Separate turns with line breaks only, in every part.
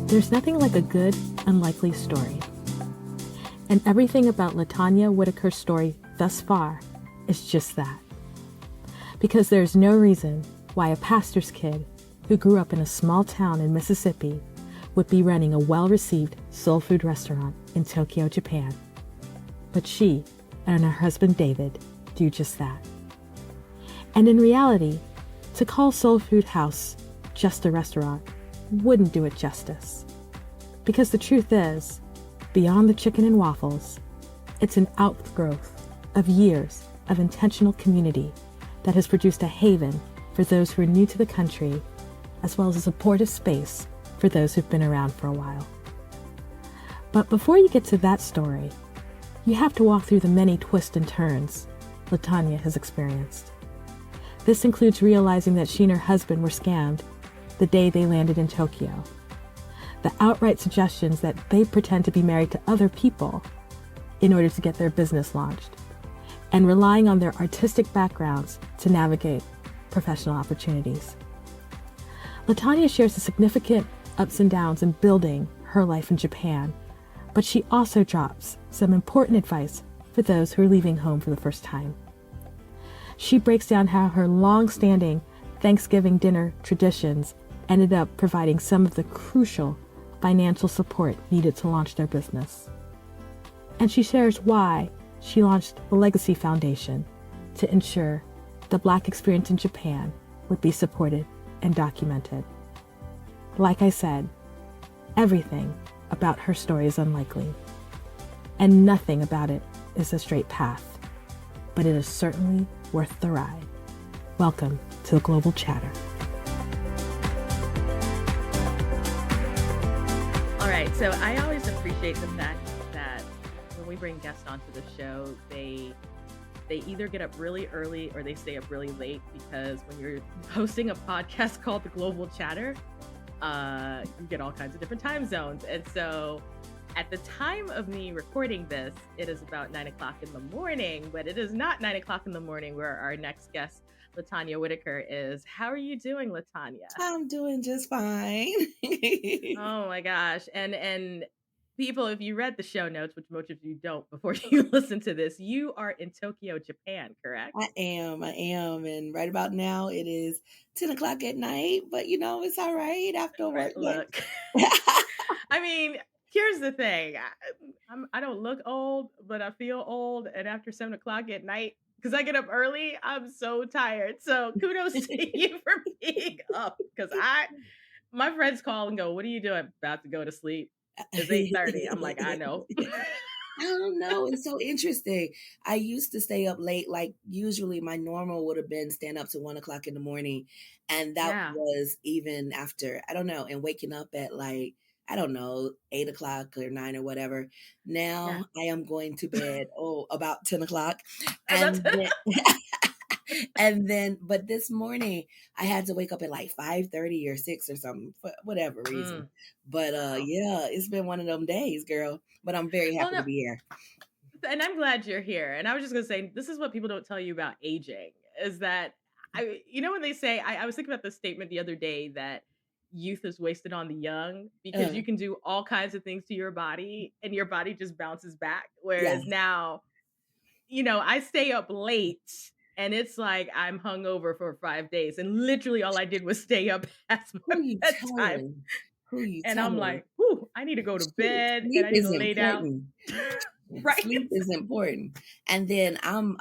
There's nothing like a good, unlikely story. And everything about LaTonya Whitaker's story thus far is just that. Because there's no reason why a pastor's kid who grew up in a small town in Mississippi would be running a well-received soul food restaurant in Tokyo, Japan. But she and her husband David do just that. And in reality, to call Soul Food House just a restaurant wouldn't do it justice. Because the truth is, beyond the chicken and waffles, it's an outgrowth of years of intentional community that has produced a haven for those who are new to the country, as well as a supportive space for those who've been around for a while. But before you get to that story, you have to walk through the many twists and turns LaTonya has experienced. This includes realizing that she and her husband were scammed the day they landed in Tokyo. The outright suggestions that they pretend to be married to other people in order to get their business launched, and relying on their artistic backgrounds to navigate professional opportunities. LaTonya shares the significant ups and downs in building her life in Japan, but she also drops some important advice for those who are leaving home for the first time. She breaks down how her long-standing Thanksgiving dinner traditions ended up providing some of the crucial financial support needed to launch their business. And she shares why she launched the Legacy Foundation to ensure the Black experience in Japan would be supported and documented. Like I said, everything about her story is unlikely, and nothing about it is a straight path, but it is certainly worth the ride. Welcome to the Global Chatter.
All right, so I always appreciate the fact that when we bring guests onto the show, they either get up really early or they stay up really late, because when you're hosting a podcast called The Global Chatter, you get all kinds of different time zones. And so at the time of me recording this, it is about 9 o'clock in the morning, but it is not 9 o'clock in the morning where our next guest, LaTonya Whitaker, is. How are you doing, LaTonya?
I'm doing just fine.
Oh my gosh. And people, if you read the show notes, which most of you don't before you listen to this, you are in Tokyo, Japan, correct?
I am. And right about now it is 10 o'clock at night, but it's all right after work.
Look, I mean, here's the thing. I don't look old, but I feel old. And after 7 o'clock at night, because I get up early, I'm so tired. So kudos to you for being up. Because my friends call and go, "What are you doing?" "About to go to sleep. It's 8:30. I'm like, I know.
I don't know. It's so interesting. I used to stay up late. Like usually my normal would have been stand up to 1 o'clock in the morning. And that was even after, I don't know, and waking up at like, I don't know, 8 o'clock or 9 or whatever. Now I am going to bed, about 10 o'clock. And then, but this morning I had to wake up at like 5:30 or 6 or something for whatever reason. But yeah, it's been one of them days, girl. But I'm very happy to be here.
And I'm glad you're here. And I was just going to say, this is what people don't tell you about aging, is that, when they say, I was thinking about this statement the other day that youth is wasted on the young, because you can do all kinds of things to your body and your body just bounces back. Whereas now, I stay up late and it's like I'm hungover for 5 days, and literally all I did was stay up past my bedtime. And I'm like, whew, I need to go to bed and I need to lay down.
Right. Sleep is important. And then I'm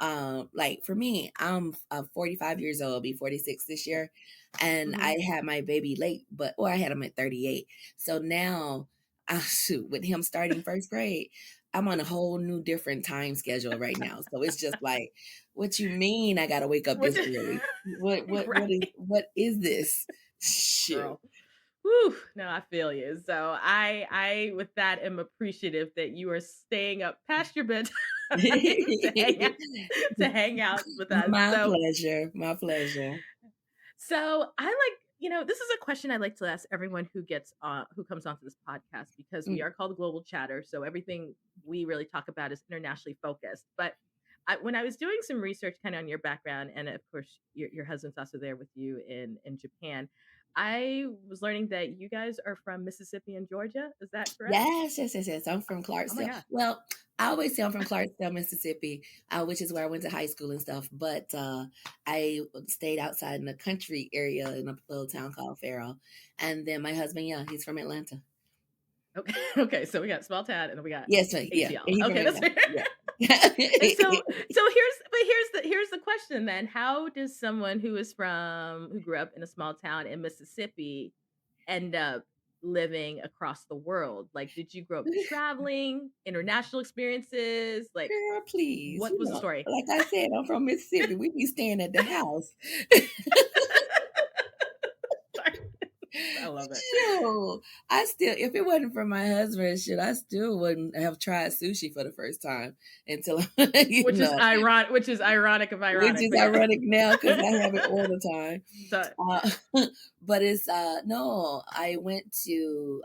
for me, I'm 45 years old, I'll be 46 this year. And I had my baby late, I had him at 38. So now, with him starting first grade, I'm on a whole new different time schedule right now. So it's just like, what you mean I gotta wake up this early? What is this? Shit.
Girl. Whew, no, I feel you. So I with that am appreciative that you are staying up past your bedtime to hang out with us.
My pleasure.
So I like, this is a question I like to ask everyone who comes onto this podcast, because we are called Global Chatter. So everything we really talk about is internationally focused. But when I was doing some research kind of on your background, and of course your husband's also there with you in Japan, I was learning that you guys are from Mississippi and Georgia. Is that correct?
Yes. I'm from
Oh my
Clarksdale.
God.
Well, I always say I'm from Clarksdale, Mississippi, which is where I went to high school and stuff. But I stayed outside in a country area in a little town called Farrell. And then my husband, yeah, he's from Atlanta.
Okay. Okay. So we got small town and we got
Yes, yeah,
ATL.
he's from
Okay, that's
Atlanta.
fair.
Yeah.
And here's the question then. How does someone who grew up in a small town in Mississippi end up living across the world? Like, did you grow up traveling, international experiences? Like,
Girl, please,
what was the story?
like I said, I'm from Mississippi. We be staying at the house.
I love it.
Sure. I still, if it wasn't for my husband, shit, I still wouldn't have tried sushi for the first time until
Which is ironic. Which is ironic of ironic.
which is
But yeah.
ironic now because I have it all the time.
So,
But it's no, I went to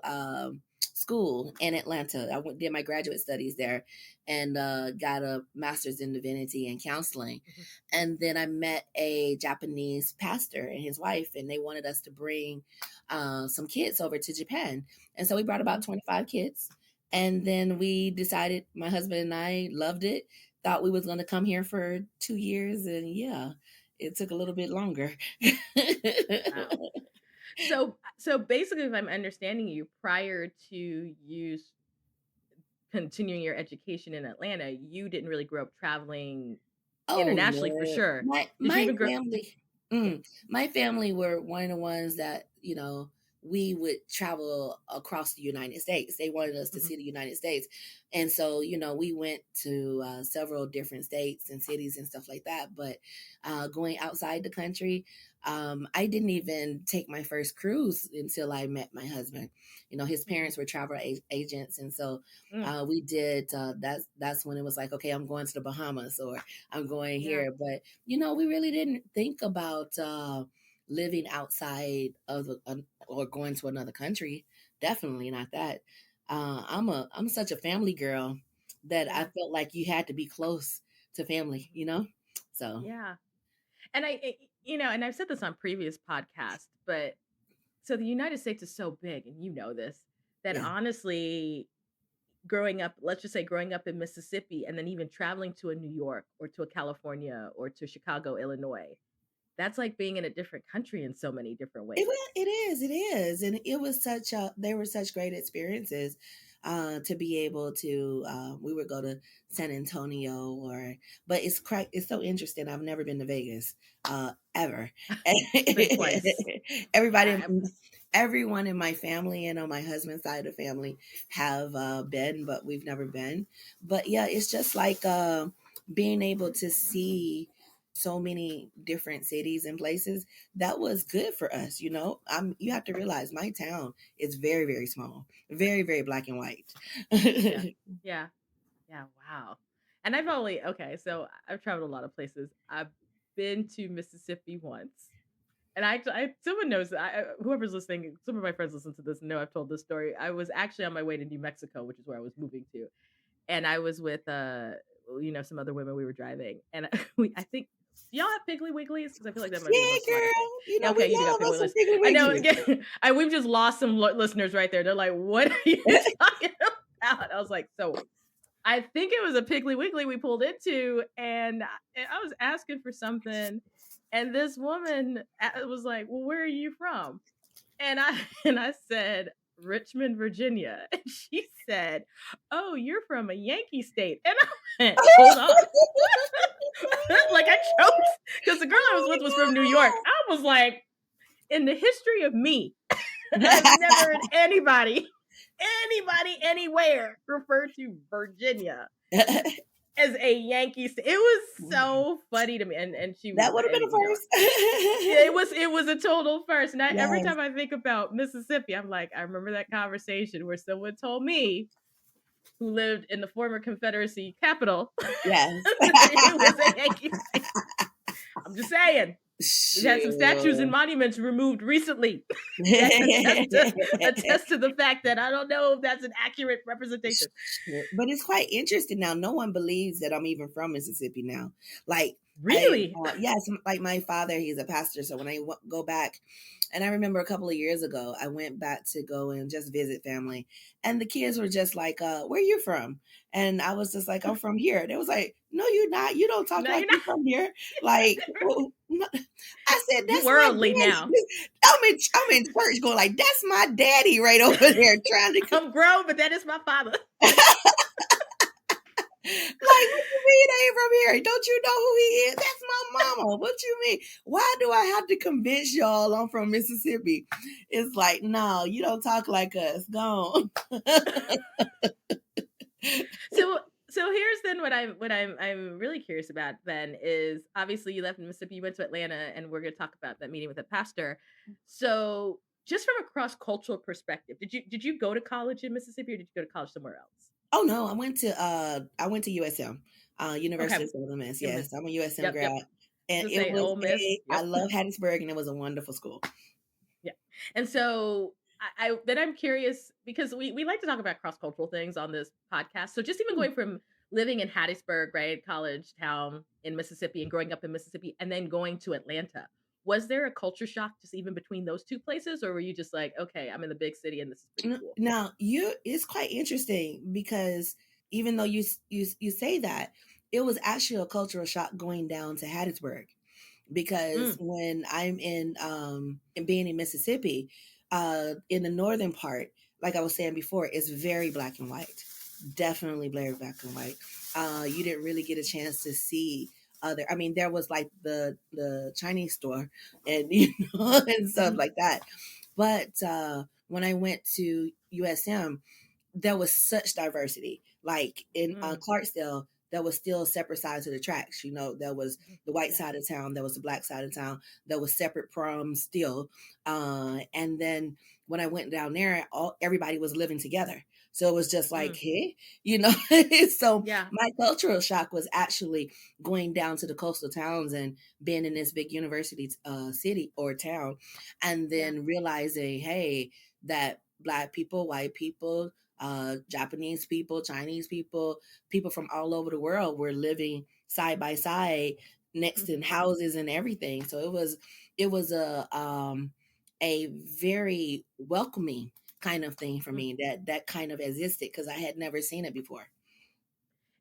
school in Atlanta. Did my graduate studies there, and got a master's in divinity and counseling.
mhm,
And then I met a Japanese pastor and his wife, and they wanted us to bring some kids over to Japan. And so we brought about
mhm.
25 kids. And then we decided, my husband and I loved it, thought we was going to come here for 2 years. And yeah, it took a little bit longer.
Wow. So basically, if I'm understanding you, prior to you continuing your education in Atlanta, you didn't really grow up traveling
Oh
internationally for
no,
sure.
my
Did you
my
even grow?
family,
Yeah.
my family were one of the ones that we would travel across the United States. They wanted us to
Mhm.
see the United States, and so we went to several different states and cities and stuff like that. But going outside the country, I didn't even take my first cruise until I met my husband. His
Mhm.
parents were travel agents, and so
Mm,
we did. That's when it was like, okay, I'm going to the Bahamas or I'm going
yeah.
here. But we really didn't think about living outside of or going to another country. Definitely not that. I'm such a family girl that I
Yeah.
felt like you had to be close to family. So
Yeah. And and I've said this on previous podcasts, but so the United States is so big, and you know this, that
yeah.
honestly, growing up, let's just say growing up in Mississippi and then even traveling to a New York or to a California or to Chicago, Illinois, that's like being in a different country in so many different ways.
It is, and it was they were such great experiences. To be able to, we would go to San Antonio, but it's so interesting. I've never been to Vegas, ever.
I've been twice.
Everybody,
I,
everyone in my family and on my husband's side of the family have been, but we've never been. But yeah, it's just like being able to see so many different cities and places. That was good for us. You have to realize my town is very, very small, very, very black and white.
yeah, yeah, yeah. Wow. And so I've traveled a lot of places. I've been to Mississippi once. And someone knows that whoever's listening, some of my friends listen to this and know I've told this story. I was actually on my way to New Mexico, which is where I was moving to, and I was with some other women. We were driving, and I think, do y'all have Piggly Wigglies? Because I feel like that might be the
Yeah,
most Atlanta thing.
girl.
Yeah,
We
okay, you do got
love
Piggly
us some
Wigglies.
Piggly
I know.
Wigglies.
Again, we've just lost some listeners right there. They're like, "What are you talking about?" I was like, "So, I think it was a Piggly Wiggly we pulled into, and I was asking for something, and this woman was like, "Well, where are you from?" And I and I said, "Richmond, Virginia." And she said, "Oh, you're from a Yankee state." And I went, "Hold on." Like I choked because the girl I was with was from New York. I was like, in the history of me, I've never heard anybody anywhere refer to Virginia as a Yankee state. It was so funny to me, and she was
That would have
and
been a
you know
first.
it was a total first. And every
Yes.
time I think about Mississippi, I'm like, I remember that conversation where someone told me, who lived in the former Confederacy capital,
Yes.
it was a Yankee state. I'm just saying. We've had some statues and
Sure.
monuments removed recently that attest to the fact that I don't know if that's an accurate representation.
Sure. But it's quite interesting now. No one believes that I'm even from Mississippi now. Like
Really?
yes, like my father, he's a pastor. So when I go back, and I remember a couple of years ago, I went back to go and just visit family, and the kids were just like, "Where you from?" And I was just like, "I'm from here." They was like, "No, you're not. You don't talk
No,
like
you're
you're from here." Like, well, no. I said,
you
"That's my
worldly
daddy."
now.
I'm in church going like, "That's my daddy right over there trying to."
I'm grown, but that is my father.
Like, what you mean I ain't from here? Don't you know who he is? That's my mama. What you mean? Why do I have to convince y'all I'm from Mississippi? It's like, no, you don't talk like us. Go on.
So here's then what I'm really curious about then is obviously you left Mississippi, you went to Atlanta, and we're gonna talk about that meeting with the pastor. So just from a cross-cultural perspective, did you go to college in Mississippi or did you go to college somewhere else?
Oh no, I went to USM, University
Okay.
of Southern Miss.
You'll miss.
Yes, I'm a USM
Yep, yep.
grad. And
Just
it
say
was
Ole Miss.
I
Yep.
love Hattiesburg, and it was a wonderful school.
Yeah. And so I then I'm curious because we like to talk about cross cultural things on this podcast. So just even
Hmm.
going from living in Hattiesburg, right, college town in Mississippi, and growing up in Mississippi, and then going to Atlanta, was there a culture shock just even between those two places, or were you just like, okay, I'm in the big city and this is pretty cool?
Now, it's quite interesting because even though you say that, it was actually a cultural shock going down to Hattiesburg, because
Mm,
when I'm in being in Mississippi, in the northern part, like I was saying before, it's very black and white. Definitely very black and white. You didn't really get a chance to see other. I mean, there was like the Chinese store and and stuff
mhm,
like that. But when I went to USM, there was such diversity. Like in
mm,
Clarksdale, there was still separate sides of the tracks. There was
mhm.
the white
Yeah.
side of town, there was the black side of town, there was separate proms still. And then when I went down there, everybody was living together. So it was just like,
Mm,
hey, so
yeah.
my cultural shock was actually going down to the coastal towns and being in this big university city or town, and
Yeah.
then realizing, hey, that black people, white people, Japanese people, Chinese people, people from all over the world were living side by side next in
Mhm.
houses and everything. So it was a very welcoming kind of thing for
Mm.
me that kind of existed because I had never seen it before.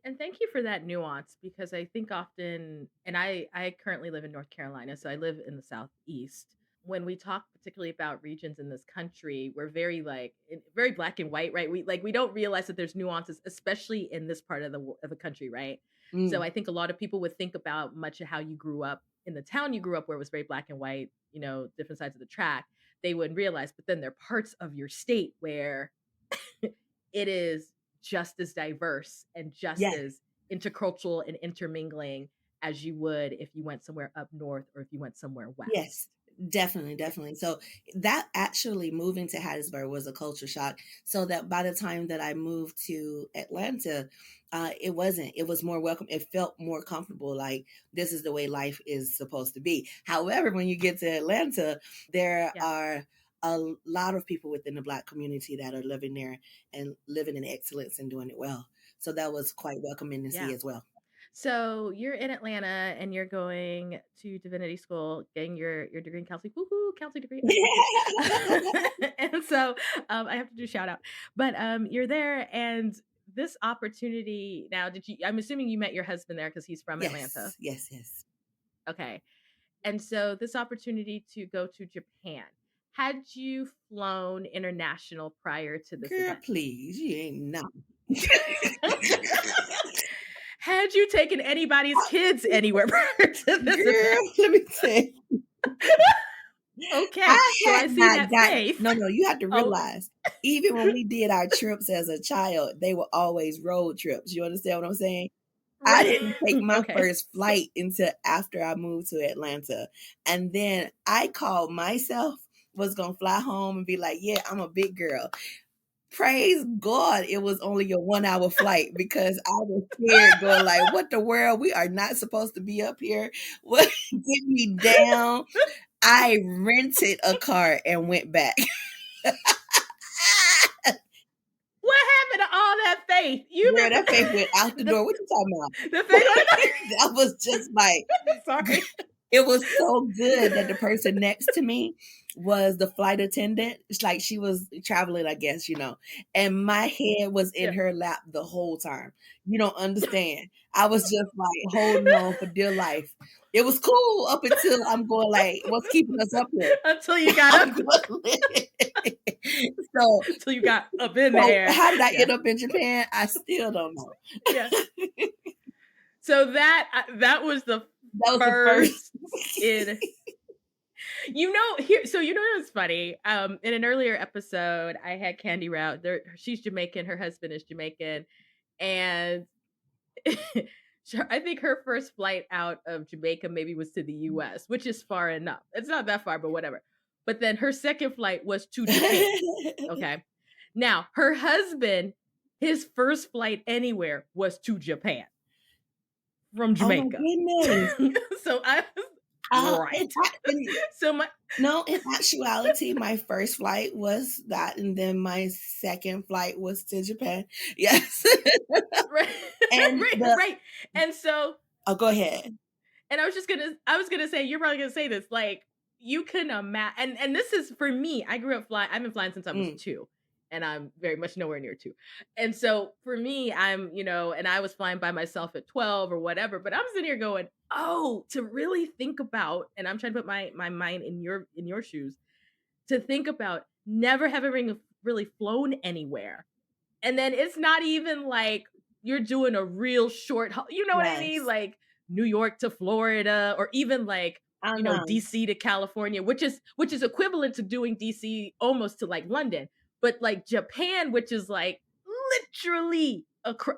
And thank you for that nuance because I think often, and I currently live in North Carolina, so I live in the Southeast. When we talk particularly about regions in this country, we're very very black and white, right? We don't realize that there's nuances, especially in this part of the country, right? So
Mm,
I think a lot of people would think about much of how you grew up in the town you grew up where it was very black and white, different sides of the track. They wouldn't realize, but then there are parts of your state where it is just as diverse and just
yes.
as intercultural and intermingling as you would if you went somewhere up north or if you went somewhere
Yes,
west.
definitely,
Yeah.
definitely. So that actually moving to Hattiesburg was a culture shock. So that by the time that I moved to Atlanta, it wasn't. It was more welcome. It felt more comfortable. Like this is the way life is supposed to be. However, when you get to Atlanta, there
Yeah.
are a lot of people within the Black community that are living there and living in excellence and doing it well. So that was quite welcoming to see
Yeah.
as well.
So you're in Atlanta and you're going to divinity school, getting your degree in counseling. Woohoo, counseling degree. I love it. And so I have to do a shout out. But you're there and this opportunity now, I'm assuming you met your husband there because he's from Atlanta.
Yes, yes, yes.
Okay. And so this opportunity to go to Japan, had you flown international prior to this
Girl,
event?
please, you ain't not.
Had you taken anybody's kids anywhere prior to this event?
Girl, let me tell you.
Okay,
I
so
had
I see
not
that
got
faith.
no, you have to
Oh,
realize, even when we did our trips as a child, they were always road trips. You understand what I'm saying? I
right.
didn't take my
Okay.
first flight until after I moved to Atlanta. And then I called myself, was gonna fly home and be like, yeah, I'm a big girl. Praise God, it was only a 1-hour flight because I was scared going like, what the world? We are not supposed to be up here. What? Get me down. I rented a car and went back.
What happened to all that faith?
Girl, that faith went out the door. What you talking about?
The faith
That was just like,
sorry.
it was so good that the person next to me was the flight attendant. It's like she was traveling, I guess, and my head was in her lap the whole time. You don't understand. I was just like holding on for dear life. It was cool up until I'm going like, what's keeping us up here?
Until you got up.
So
until you got up in the air.
How did I end up in Japan? I still don't know.
Yeah. So that was the first in. Here. So what's funny? In an earlier episode, I had Candy Route. She's Jamaican. Her husband is Jamaican, and I think her first flight out of Jamaica maybe was to the U.S., which is far enough. It's not that far, but whatever. But then her second flight was to Japan. Okay. Now, her husband, his first flight anywhere was to Japan from Jamaica.
Oh my goodness.
So I was right.
In actuality, my first flight was that, and then my second flight was to Japan. Yes.
Right. Right. And so
go ahead.
And I was gonna say, you're probably gonna say this, like, you can imagine, and this is for me. I grew up flying. I've been flying since I was 2, and I'm very much nowhere near 2. And so for me, I'm, and I was flying by myself at 12 or whatever. But I'm sitting here going, oh, to really think about, and I'm trying to put my mind in your shoes, to think about never having really flown anywhere, and then it's not even like you're doing a real short, what I mean, like New York to Florida, or even like DC to California, which is equivalent to doing DC almost to like London, but like Japan, which is like literally across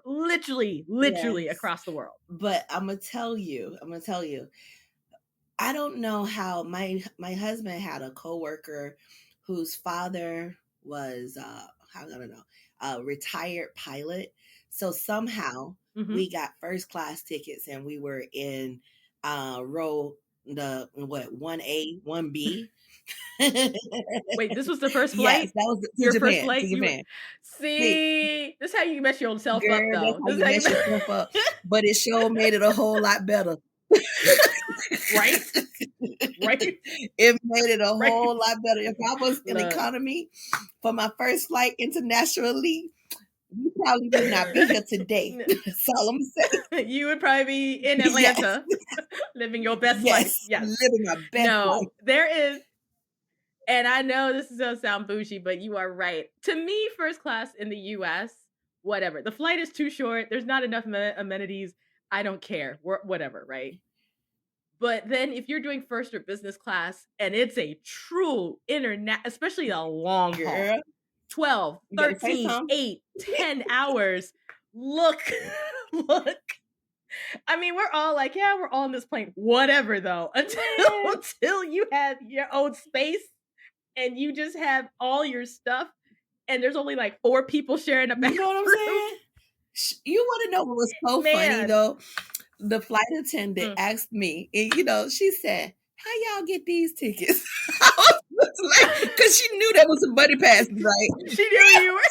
the world.
But I'm gonna tell you, I don't know how my husband had a coworker whose father was I don't know, a retired pilot. So somehow we got first class tickets, and we were in row 1A, 1B.
Wait, this was the first flight?
Yes, that was
your
Japan,
first flight. See, this is how you mess your own self up, though.
This is how you mess yourself up. But it sure made it a whole lot better.
Right.
It made it a whole lot better. If I was in economy for my first flight internationally, you probably would not be here today. That's all I'm saying.
You would probably be in Atlanta, living your best life. Yes,
living my best life.
There is, and I know this is gonna sound bougie, but you are right. To me, first class in the U.S., whatever. The flight is too short. There's not enough amenities. I don't care. Whatever, right? But then if you're doing first or business class, and it's a true internet, especially a long haul, 12, 13, 8, 10 hours. Look. I mean, we're all like, yeah, we're all on this plane. Whatever, though. Until you have your own space and you just have all your stuff, and there's only like 4 people sharing a bathroom.
You know what I'm saying? You want to know what was so funny, though? The flight attendant asked me, and she said, how y'all get these tickets? I was like, because she knew that was a buddy pass, right?
She knew you were.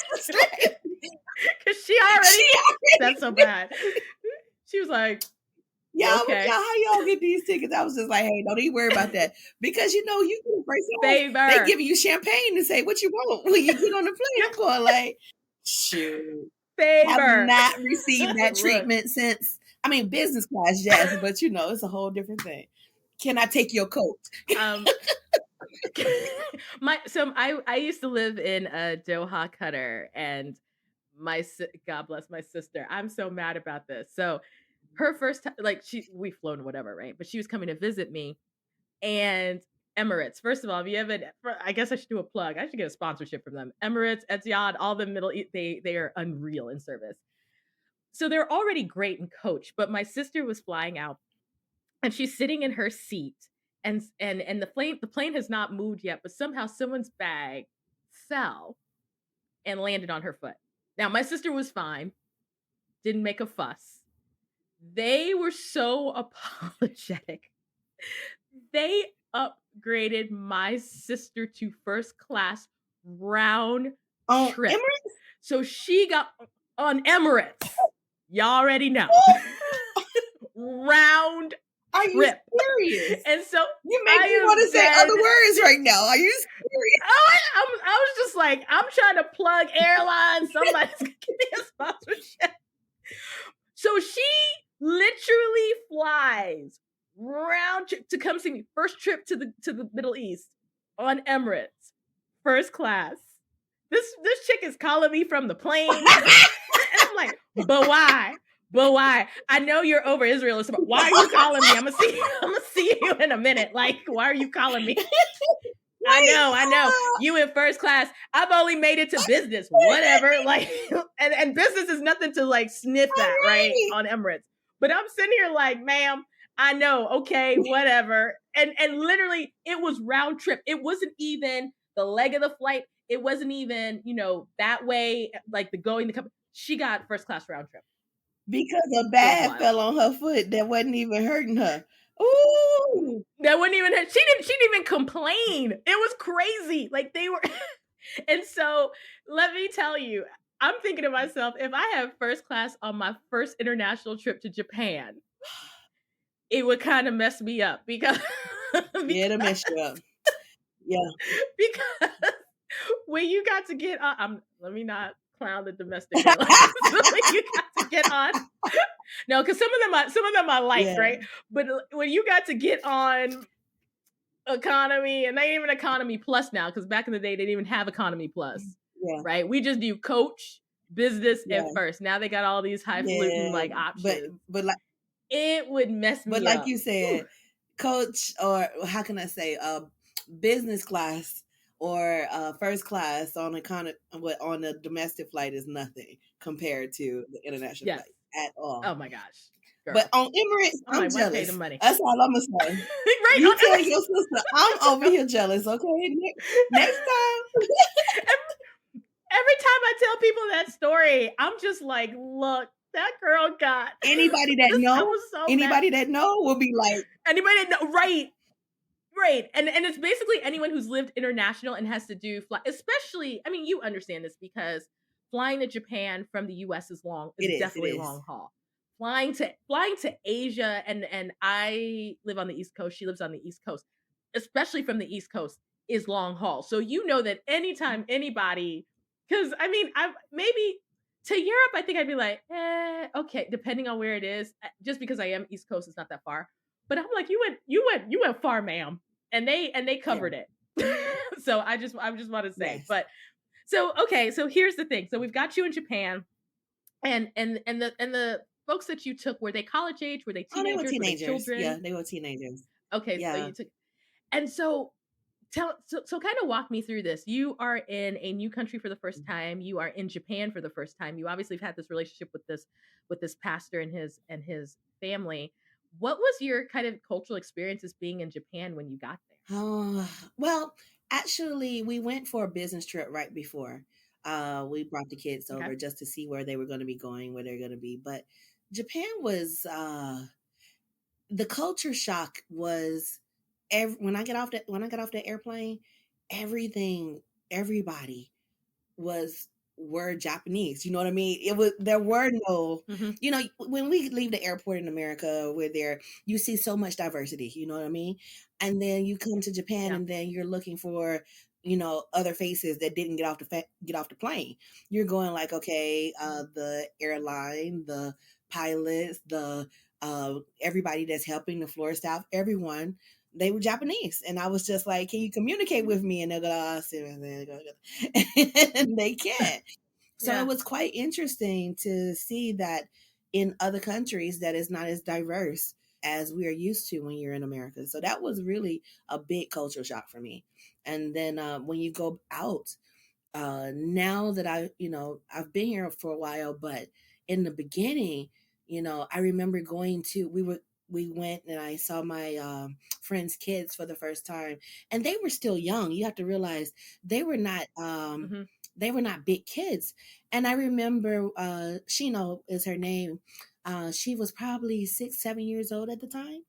Because she already that's so bad. She was like,
okay. How y'all get these tickets? I was just like, hey, don't even worry about that. Because, you get the first class, they give you champagne and say what you want when you get on the plane. I'm going like, shoot. I've not received that treatment since, business class, yes, but it's a whole different thing. Can I take your coat?
I used to live in Doha, Qatar, and God bless my sister. I'm so mad about this. So her first time, like we've flown whatever, right? But she was coming to visit me, and Emirates. First of all, if you haven't, I guess I should do a plug. I should get a sponsorship from them. Emirates, Etihad, all the Middle East, they are unreal in service. So they're already great in coach, but my sister was flying out, and she's sitting in her seat, and the plane has not moved yet, but somehow someone's bag fell and landed on her foot. Now, my sister was fine, didn't make a fuss. They were so apologetic. They upgraded my sister to first class round trip.
Emirates?
So she got on Emirates. Y'all already know. Round
Are you
trip.
serious?
And so
you make me want to say other words right now. Are you serious?
I was just like, I'm trying to plug airlines. Somebody's gonna give me a sponsorship. So she literally flies round trip to come see me. First trip to the Middle East on Emirates, first class. This chick is calling me from the plane, and I'm like, but why? But why? I know you're over Israel. Why are you calling me? I'm gonna see you in a minute. Like, why are you calling me? I know. You in first class. I've only made it to business. Whatever. Like, and business is nothing to like sniff at, right? On Emirates. But I'm sitting here like, ma'am, I know. Okay, whatever. And literally, it was round trip. It wasn't even the leg of the flight. It wasn't even, that way, like the going, the coming. She got first class round trip.
Because a bag fell on her foot that wasn't even hurting her. Ooh.
That wasn't even her. She didn't even complain. It was crazy. Like they were. And so let me tell you, I'm thinking to myself, if I have first class on my first international trip to Japan, it would kind of mess me up because
yeah, it'll mess you up. Yeah.
Because when you got to get on, let me not clown the domestic airlines. When you got to get on, no, because some of them I like, right? But when you got to get on economy, and they ain't even economy plus now, because back in the day they didn't even have economy plus, right? We just do coach, business, and first. Now they got all these highfalutin like options,
but like
it would mess me up.
But like you said, coach, or how can I say, business class or first class on a domestic flight is nothing compared to the international flight at all.
Oh my gosh. Girl.
But on Emirates, I'm jealous. That's all I'm gonna say.
Right,
you tell your sister I'm over here jealous. Okay, next time.
Every time I tell people that story, I'm just like, look, that girl got
anybody that know. Anybody that know will be like,
anybody that know, right. Right. And it's basically anyone who's lived international and has to do fly, especially, I mean, you understand this because flying to Japan from the US is definitely a long haul. Flying to Asia, and I live on the East Coast, she lives on the East Coast, especially from the East Coast, is long haul. So you know that anytime anybody, because I mean, maybe to Europe, I think I'd be like, okay, depending on where it is, just because I am East Coast, it's not that far. But I'm like, you went far, ma'am, and they covered it. So I just want to say, but so okay, so here's the thing. So we've got you in Japan, and the folks that you took, were they college age? Were they teenagers?
They were teenagers.
Were they children?
Yeah, they were teenagers.
Okay, so you took, and so kind of walk me through this. You are in a new country for the first time. You are in Japan for the first time. You obviously have had this relationship with this pastor and his family. What was your kind of cultural experiences being in Japan when you got there?
Well, actually, we went for a business trip right before. We brought the kids over just to see where they were going to be going, where they're going to be. But Japan was the culture shock was when I got off the airplane, everybody were Japanese. You know what I mean? There were no, when we leave the airport in America, you see so much diversity, you know what I mean? And then you come to Japan and then you're looking for, other faces that didn't get off the plane. You're going like, okay, the airline, the pilots, the everybody that's helping, the floor staff, everyone, they were Japanese. And I was just like, can you communicate with me? And they'll go, and they can't. So it was quite interesting to see that in other countries that is not as diverse as we are used to when you're in America. So that was really a big cultural shock for me. And then when you go out, now that I've been here for a while, but in the beginning, I remember we went and I saw my friends' kids for the first time, and they were still young. You have to realize they were not
Mhm.
they were not big kids. And I remember Shino is her name. She was probably 6, 7 years old at the time.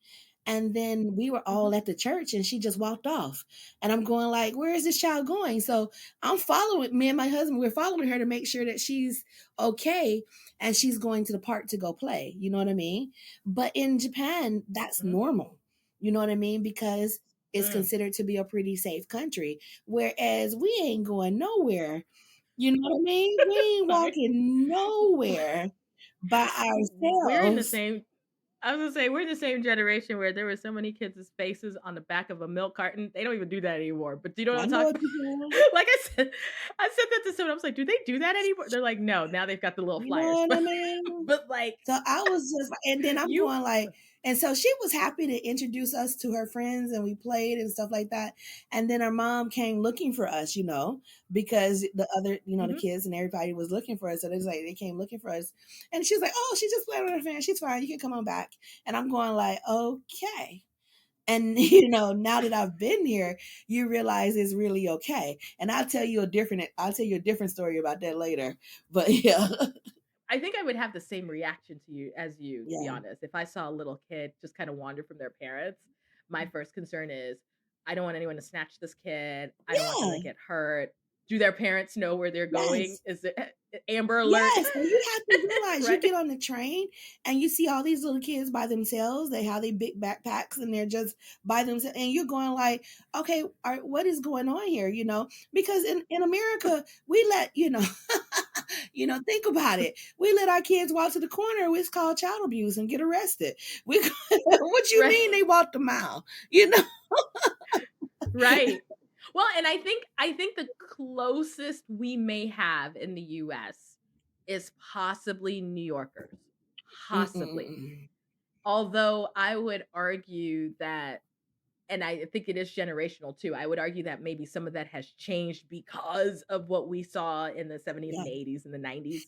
And then we were
Mhm.
all at the church and she just walked off. And I'm going like, where is this child going? So I'm following me and my husband, we're following her to make sure that she's okay and she's going to the park to go play. You know what I mean? But in Japan, that's
Mhm.
normal. You know what I mean? Because it's
Mm.
considered to be a pretty safe country. Whereas we ain't going nowhere. You know what I mean? We ain't
Sorry.
walking nowhere by
We're in the
ourselves.
same I was gonna say we're in the same generation where there were so many kids' faces on the back of a milk carton. They don't even do that anymore. But do you know what
I
I'm
know
talking
what you're saying.
about? Like I said that to someone. I was like, do they do that anymore? They're like, no, now they've got the little
You know
flyers.
what I
But
mean?
but like
So I was just, and then I'm
you
going like, and so she was happy to introduce us to her friends and we played and stuff like that. And then her mom came looking for us, because the other, the
Mhm.
kids and everybody was looking for us. So they came looking for us. And she was like, oh, she just played with her friend. She's fine. You can come on back. And I'm going like, okay. And now that I've been here, you realize it's really okay. And I'll tell you a different story about that later. But yeah.
I think I would have the same reaction to you as you, to be
Yeah.
honest. If I saw a little kid just kind of wander from their parents, my first concern is I don't want anyone to snatch this kid. I don't want them to
Yeah.
get hurt. Do their parents know where they're going?
Yes.
Is it Amber Alert?
Yes, and you have to realize you
Right?
get on the train and you see all these little kids by themselves. They have their big backpacks and they're just by themselves, and you're going like, okay, what is going on here? Because in America we let think about it. We let our kids walk to the corner. It's called child abuse and get arrested. We what you
Right.
mean they walked a mile? You know?
Right. Well, and I think the closest we may have in the US is possibly New Yorkers. Possibly.
Mm-mm-mm.
Although I would argue that, and I think it is generational too. I would argue that maybe some of that has changed because of what we saw in the 70s
Yeah.
and the 80s and the 90s,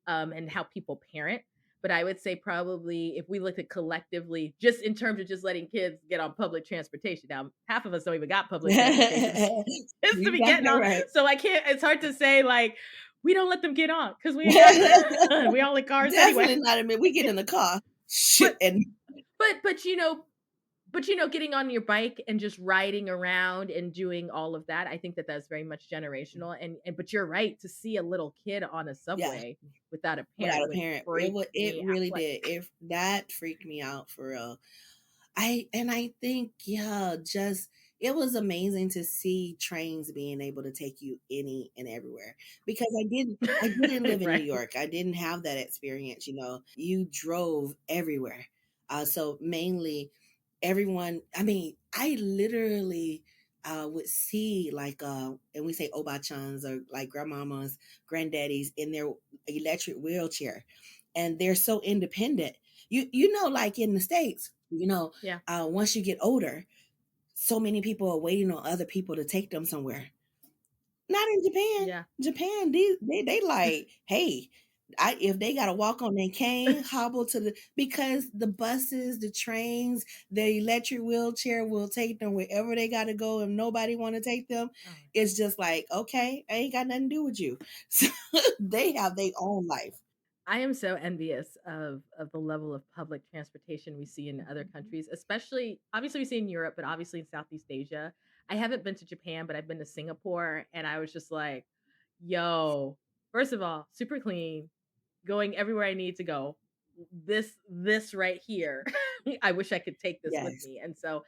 and how people parent. But I would say probably if we look at collectively, just in terms of just letting kids get on public transportation. Now, half of us don't even got public transportation is to
You
be
got
getting
that
on.
right.
So I can't, it's hard to say like, we don't let them get on because we ain't got, we all in cars anyway.
Definitely not admit. We get in the car, shit,
But,
and
but getting on your bike and just riding around and doing all of that, I think that that's very much generational. And but you're right, to see a little kid on a
yeah,
subway without a
without
parent
a
would
parent,
freak
it
me out.
really
Like,
did. If that freaked me out for real. I think, yeah, just it was amazing to see trains being able to take you any and everywhere, because I didn't live in New
right,
York. I didn't have that experience. You drove everywhere. So mainly everyone, I mean, I literally would see like and we say obachans or like grandmamas, granddaddies in their electric wheelchair, and they're so independent. Like in the States,
yeah,
once you get older, so many people are waiting on other people to take them somewhere. Not in Japan.
yeah.
Japan, they like, hey, if they gotta walk on their cane, hobble to because the buses, the trains, the electric wheelchair will take them wherever they gotta go. If nobody want to take them,
Oh,
it's just like, okay, I ain't got nothing to do with you. So they have their own life.
I am so envious of the level of public transportation we see in other countries, especially obviously we see in Europe, but obviously in Southeast Asia. I haven't been to Japan, but I've been to Singapore, and I was just like, yo, first of all, super clean, going everywhere I need to go. This right here, I wish I could take this with
Yes,
me. And so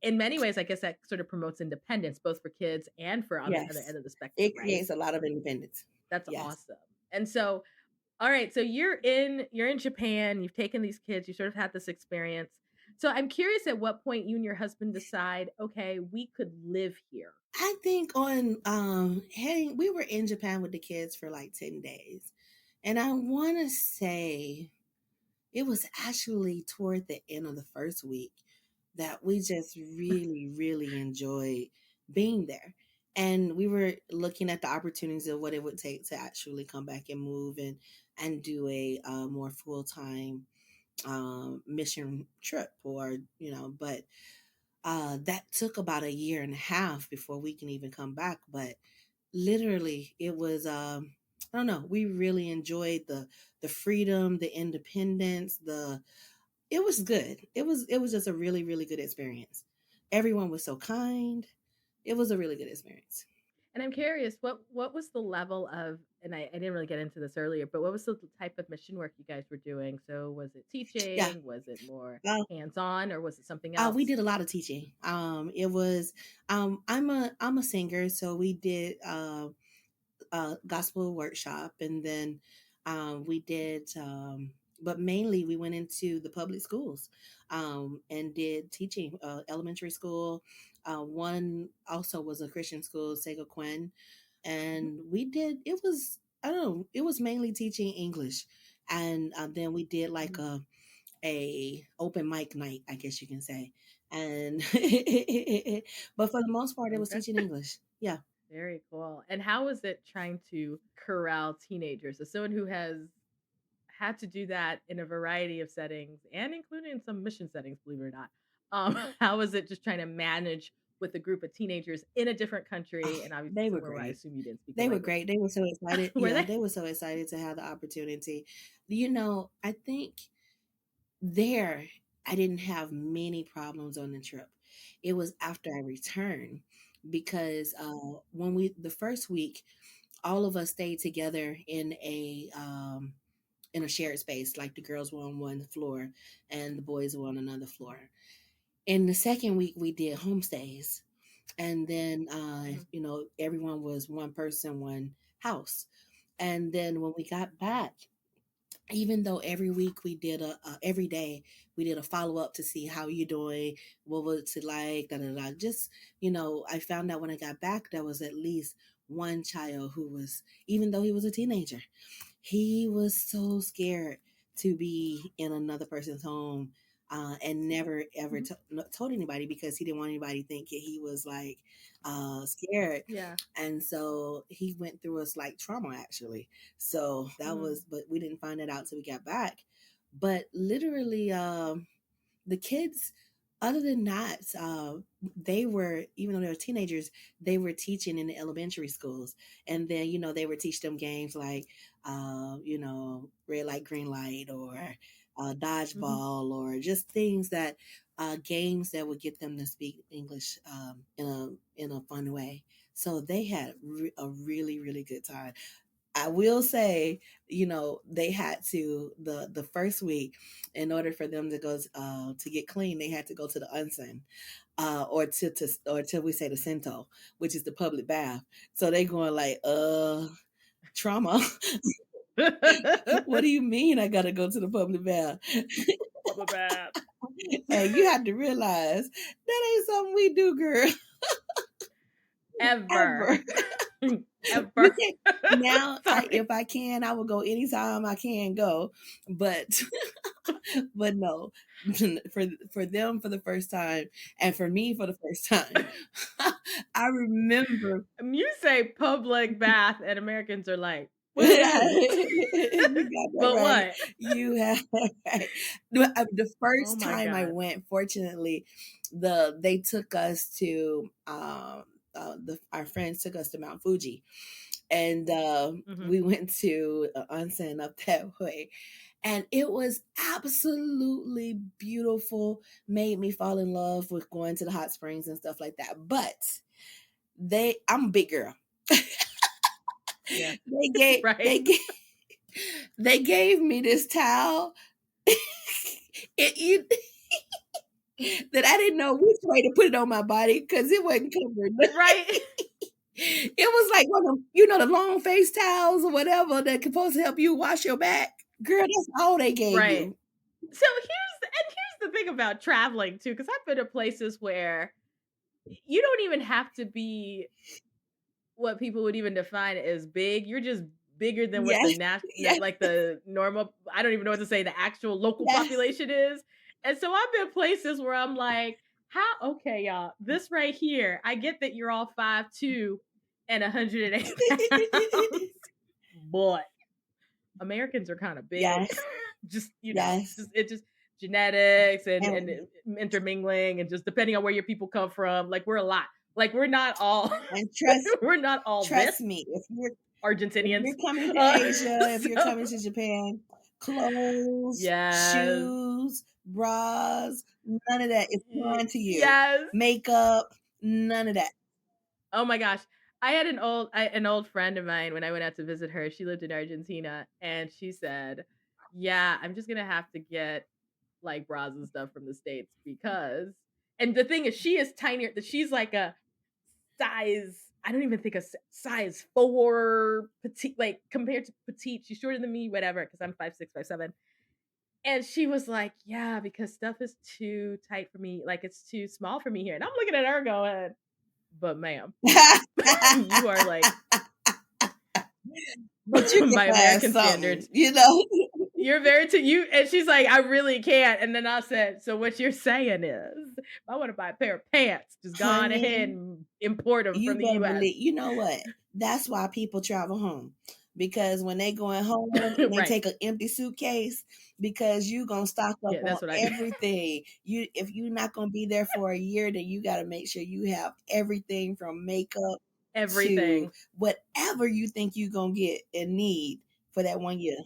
in many ways, I guess that sort of promotes independence both for kids and for on the other
yes.
end of the spectrum,
It
right?
creates a lot of independence.
That's
Yes.
awesome. And so all right, so you're in Japan, you've taken these kids, you sort of had this experience. So I'm curious at what point you and your husband decide, okay, we could live here.
I think on heading we were in Japan with the kids for like 10 days. And I want to say it was actually toward the end of the first week that we just really, really enjoyed being there. And we were looking at the opportunities of what it would take to actually come back and move and do a more full time. mission trip, or but that took about a year and a half before we can even come back. But literally, it was I don't know. We really enjoyed the freedom, the independence, the it was good. It was just a really really good experience. Everyone was so kind. It was a really good experience.
And I'm curious, what was the level of, and I didn't really get into this earlier, but what was the type of mission work you guys were doing? So was it
Yeah.
teaching? Was it more
Uh,
hands-on, or was it something
we
else?
did a lot of teaching. It was I'm a singer, so we did gospel workshop, and then we did but mainly we went into the public schools and did teaching, elementary school. One also was a Christian school, Sega Quinn,
Mhm.
and we did it was I don't know, it was mainly teaching English. And then we did like
Mhm.
a open mic night, I guess you can say. And but for the most part it was
Okay.
teaching English. Yeah.
Very cool. And how was it trying to corral teenagers? As someone who has had to do that in a variety of settings and including some mission settings, believe it or not. How was it just trying to manage with a group of teenagers in a different country,
Oh,
and obviously
they were
somewhere where I
great.
assume you didn't speak the
They were
language?
great. They were so excited.
Were
Yeah,
they?
they were so excited to have the opportunity. I think there I didn't have many problems on the trip. It was after I returned, because when we the first week, all of us stayed together in a shared space. Like the girls were on one floor and the boys were on another floor. In the second week, we did homestays, and then
Mhm.
everyone was one person, one house. And then when we got back, even though every week we did every day we did a follow-up to see how you doing, what was it like, da, da, da. Just I found out when I got back there was at least one child who was, even though he was a teenager, he was so scared to be in another person's home, and never ever
Mhm.
told anybody, because he didn't want anybody thinking he was like scared.
Yeah.
And so he went through a slight trauma, actually. So that
Mm.
was, but we didn't find that out till we got back. But literally, the kids, other than that, they were, even though they were teenagers, they were teaching in the elementary schools. And then they would teach them games like red light green light, or
Mhm.
dodgeball, or just things that games that would get them to speak English in a fun way. So they had a really really good time. I will say, they had to, the first week, in order for them to go to get clean, they had to go to the onsen, or till we say the Sento, which is the public bath. So they going like, trauma. What do you mean I gotta go to the public bath?
Bubble bath.
And you have to realize that ain't something we do, girl.
Ever.
Ever. You
Ever.
can now.
Sorry.
If I can, I will go anytime I can go, but but no, for them for the first time, and for me for the first time. I remember.
You say public bath, and Americans are like, woohoo.
You got that
But
right.
what?
You have that right. The
Oh
first
my
time I
God.
went, fortunately, they took us to our friends took us to Mount Fuji, and
Hmm.
we went to onsen up that way, and it was absolutely beautiful. Made me fall in love with going to the hot springs and stuff like that. But I'm a big girl.
Yeah.
they gave
Right.
they gave they gave me this towel. it, that I didn't know which way to put it on my body because it wasn't covered.
Right.
It was like one of the long face towels or whatever that's supposed to help you wash your back. Girl, that's all they gave
Right.
you.
So here's the thing about traveling too, because I've been to places where you don't even have to be what people would even define as big. You're just bigger than what the
Yes, yes,
like the normal. I don't even know what to say. The actual local
yes.
population is, and so I've been places where I'm like, how? Okay, y'all, this right here. I get that you're all 5'2" and 108 pounds, but Americans are kind of big.
Yes,
Just
yes.
it just genetics and
And
intermingling and just depending on where your people come from. Like we're a lot. Like we're not all
and
we're not all this
trust me, if
Argentinians.
you're coming to Asia, if you're
So
coming to Japan, clothes,
yes.
shoes, bras, none of that is foreign to you.
Yes.
Makeup, none of that.
Oh my gosh. I had an old friend of mine when I went out to visit her. She lived in Argentina and she said, "Yeah, I'm just going to have to get like bras and stuff from the States because," and the thing is she is tinier, that she's like a size, I don't even think a size 4 petite, like compared to petite. She's shorter than me, whatever, because I'm 5'6", 5'7". And she was like, "Yeah, because stuff is too tight for me. Like it's too small for me here." And I'm looking at her going, "But ma'am, you are like
But you can
by
find
American
something,
standards,
you know.
you're very to you." And she's like, "I really can't." And then I said, "So what you're saying is, if I want to buy a pair of pants, just go on ahead
Honey,
and import them
you
from the
better
U.S."
believe. You know what? That's why people travel home, because when they going home and they
Right?
take an empty suitcase, because you gonna stock up
Yeah,
on
that's what I do.
everything. If you're not gonna be there for a year, then you got to make sure you have everything from makeup to
Everything.
whatever you think you're gonna get and need for that 1 year.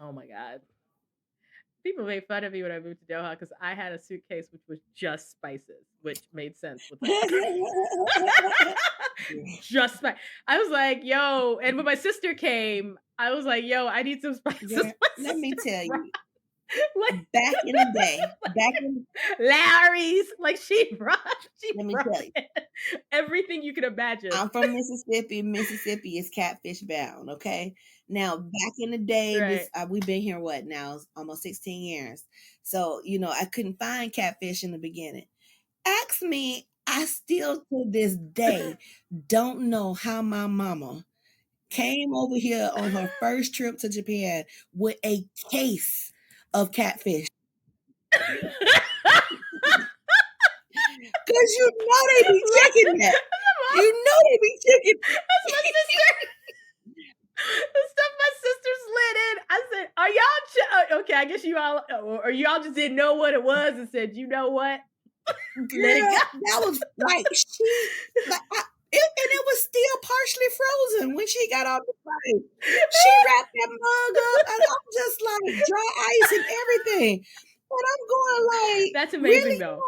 Oh my god. People made fun of me when I moved to Doha because I had a suitcase which was just spices, which made sense with like just spice. I was like, "Yo," and when my sister came, I was like, "Yo, I need some spices."
Girl,
My
let me
sister
tell
brought
you,
like
back in the day, back
like
in
Larry's, like she
let me
brought
tell you.
in everything you can imagine.
I'm from Mississippi. Mississippi is catfish bound. Okay. Now, back in the day,
Right.
we've been here what now? Almost 16 years. So I couldn't find catfish in the beginning. Ask me, I still to this day don't know how my mama came over here on her first trip to Japan with a case of catfish. Cause they be checking that. They be checking.
That's my sister. The stuff my sister slid in. I said, "Are y'all okay? I guess you all, or y'all just didn't know what it was and said, you know what? Let it
Girl,
go."
that was like and it was still partially frozen when she got off the plane. She wrapped that mug up, and I'm just like dry ice and everything. And I'm going like,
That's amazing,
really?
though.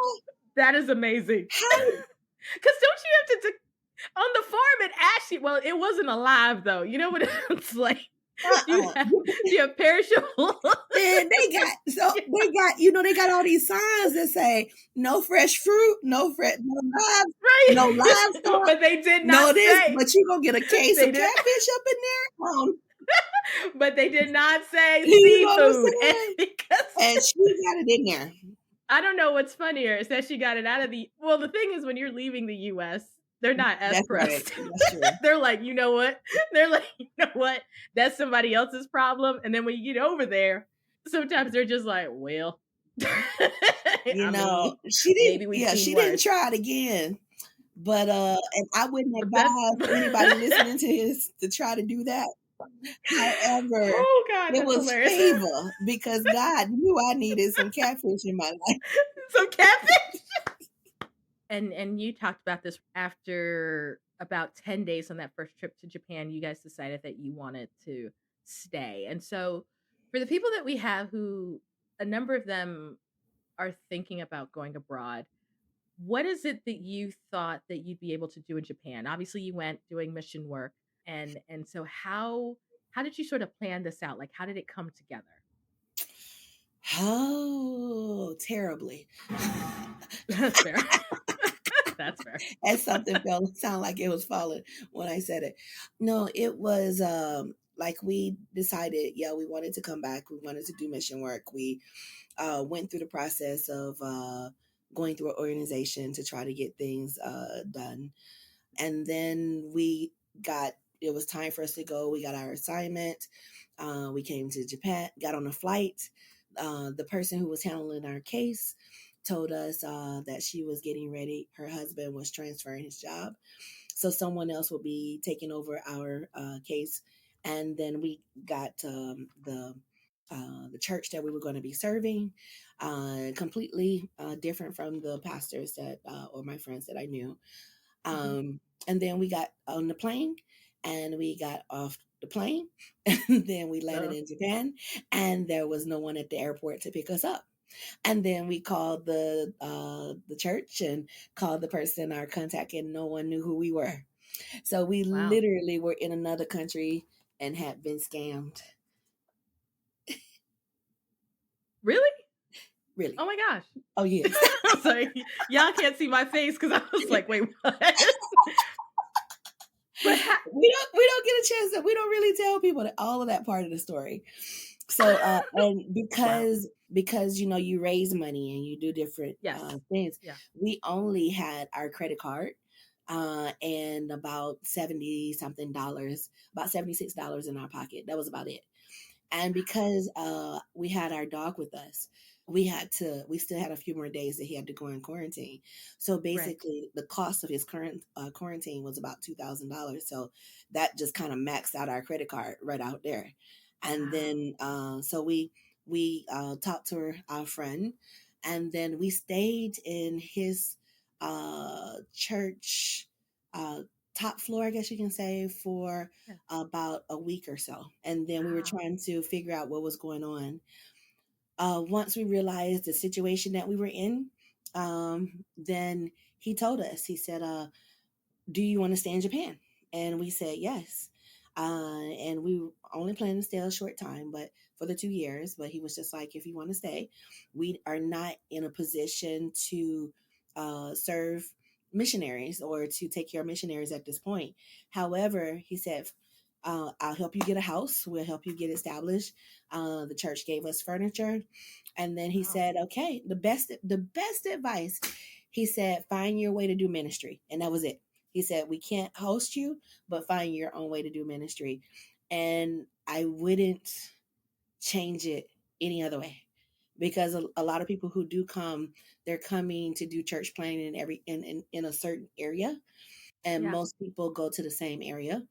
That is amazing.
How?
Because don't you have to on the farm? It actually, well, it wasn't alive though. You know what it's like.
Uh-uh.
You have perishable.
Then they got all these signs that say no fresh fruit,
Right.
no livestock,
But they did
no
not
this,
say.
but you gonna get a case
They
of
did.
catfish up in there.
But they did not say
You know what I'm
seafood, and
saying?
because
And she got it in there.
I don't know what's funnier is that she got it out of the. Well, the thing is, when you're leaving the U.S., they're not as
That's right.
pressed.
That's true.
They're like, you know what? They're like, you know what? That's somebody else's problem. And then when you get over there, sometimes they're just like, well, I mean, maybe we've seen
She didn't
worse.
try it again. But and I wouldn't
But that's
advise anybody listening to this to try to do that. However,
oh god,
it
that's
was
hilarious.
favor because God knew I needed some catfish in my life.
Some catfish. And you talked about this after about 10 days on that first trip to Japan, you guys decided that you wanted to stay. And so for the people that we have who a number of them are thinking about going abroad, what is it that you thought that you'd be able to do in Japan? Obviously you went doing mission work, and so how did you sort of plan this out? Like how did it come together?
Oh, terribly.
That's fair. That's fair.
And something sound like it was falling when I said it. No, it was like we decided, yeah, we wanted to come back. We wanted to do mission work. We went through the process of going through an organization to try to get things done. And then it was time for us to go. We got our assignment. We came to Japan, got on a flight. The person who was handling our case told us that she was getting ready. Her husband was transferring his job. So someone else will be taking over our case. And then we got the the church that we were going to be serving, completely different from the pastors that or my friends that I knew.
Hmm.
And then we got on the plane and we got off the plane and then we landed
Uh,
in Japan and there was no one at the airport to pick us up. And then we called the church and called the person our contact and no one knew who we were. So we
wow.
literally were in another country and had been scammed.
Really?
Really.
Oh my gosh.
Oh yes.
I'm sorry. Y'all can't see my face because I was like, wait, what? But
We don't get a chance, that we don't really tell people that all of that part of the story. So and
wow.
because you raise money and you do different
Yes.
things,
Yeah.
we only had our credit card and about 70 something dollars, about $76 in our pocket. That was about it. And because we had our dog with us, we still had a few more days that he had to go in quarantine. So
Right.
basically, the cost of his current quarantine was about $2,000. So that just kind of maxed out our credit card right out there. And
Wow.
then so we talked to our friend, and then we stayed in his church uh, top floor, I guess you can say, for
Yeah.
about a week or so. And then we were
Wow.
trying to figure out what was going on. Once we realized the situation that we were in, then he told us, he said, do you want to stay in Japan? And we said yes. And we only planned to stay a short time, but for the 2 years. But he was just like, if you want to stay, we are not in a position to serve missionaries or to take care of missionaries at this point. However, he said, I'll help you get a house. We'll help you get established. The church gave us furniture. And then he
Wow.
said, okay, the best advice, he said, find your way to do ministry. And that was it. He said, we can't host you, but find your own way to do ministry. And I wouldn't change it any other way, because a lot of people who do come, they're coming to do church planning in a certain area. And
Yeah.
most people go to the same area.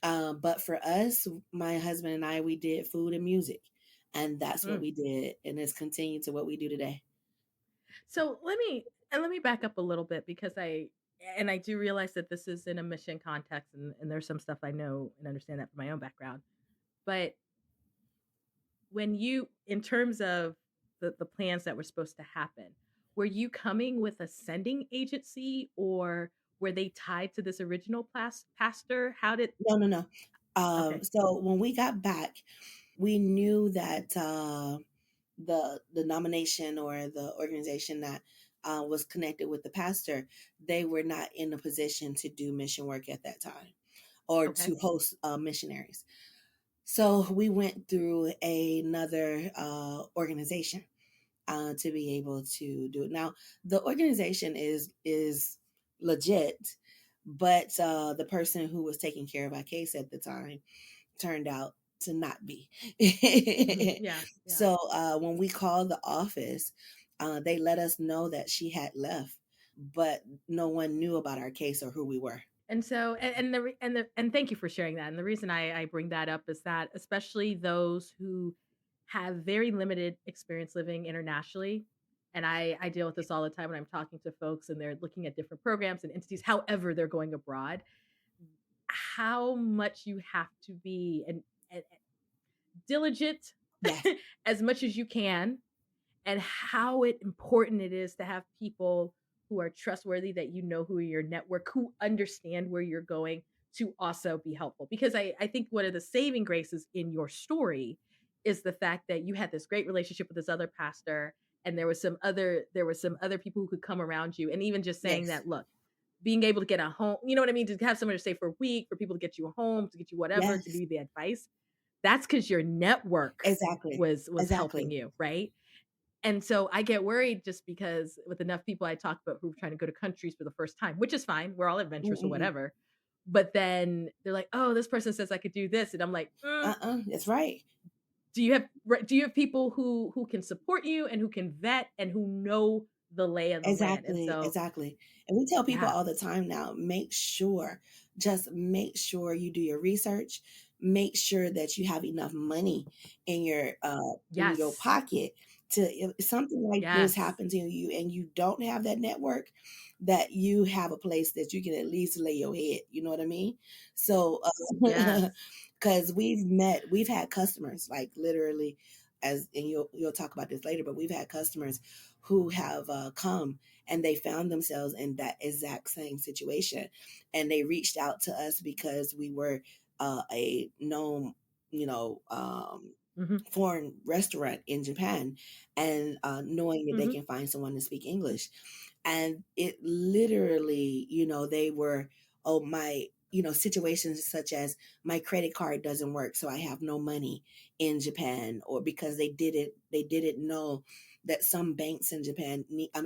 But for us, my husband and I, we did food and music. And that's what
Mm.
we did. And it's continued to what we do today.
So let me back up a little bit because I do realize that this is in a mission context and there's some stuff I know and understand that from my own background. But when you in terms of the plans that were supposed to happen, were you coming with a sending agency or were they tied to this original pastor? How did
No, no, no.
okay.
So when we got back, we knew that the nomination or the organization that was connected with the pastor, they were not in a position to do mission work at that time or
Okay.
to host missionaries. So we went through another organization to be able to do it. Now the organization is legit, but the person who was taking care of our case at the time turned out to not be.
Mhm. Yeah, yeah.
So when we called the office, they let us know that she had left, but no one knew about our case or who we were.
And so, and thank you for sharing that. And the reason I bring that up is that, especially those who have very limited experience living internationally, and I deal with this all the time when I'm talking to folks and they're looking at different programs and entities, however they're going abroad, how much you have to be and diligent
Yes,
as much as you can and how important it is to have people who are trustworthy, that you know who are your network, who understand where you're going, to also be helpful. Because I think one of the saving graces in your story is the fact that you had this great relationship with this other pastor, and there were some other people who could come around you, and even just saying
yes,
that, look, being able to get a home, you know what I mean, to have someone to stay for a week, for people to get you a home, to get you whatever, to give
yes,
you the advice. That's because your network
exactly,
was helping
exactly.
you, right? And so I get worried just because with enough people I talk about who are trying to go to countries for the first time, which is fine. We're all adventurous or
Mm-mm.
whatever. But then they're like, "Oh, this person says I could do this," and I'm like,
That's right.
"Do you have people who can support you and who can vet and who know the lay of the land?" And
Exactly,
so,
exactly. And we tell people
yeah,
all the time now, just make sure you do your research, make sure that you have enough money in your
Yes.
pocket to, if something like this
Yes.
happens to you and you don't have that network, that you have a place that you can at least lay your head. You know what I mean? So,
Yes.
because we've had customers, like literally, and you'll talk about this later, but we've had customers who have come and they found themselves in that exact same situation, and they reached out to us because we were a known, you know,
Hmm.
foreign restaurant in Japan, and knowing that they
Hmm.
can find someone to speak English. And it literally, they were, oh, my, situations such as my credit card doesn't work, so I have no money in Japan, or because they didn't know that some banks in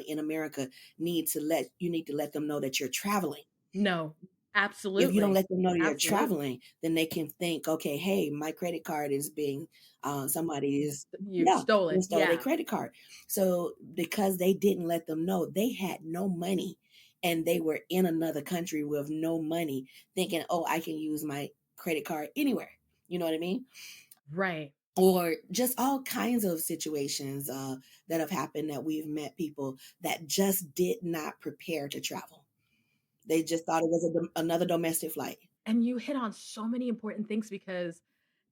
in America need to let them know that you're traveling.
No,
If you don't
absolutely.
let them know you're
Absolutely.
traveling, then they can think, okay, hey, my credit card is being, somebody is,
You
yeah, they
stolen.
stole their
Yeah.
credit card. So because they didn't let them know, they had no money, and they were in another country with no money, thinking, oh, I can use my credit card anywhere. You know what I mean?
Right.
Or just all kinds of situations that have happened, that we've met people that just did not prepare to travel. They just thought it was another domestic flight.
And you hit on so many important things because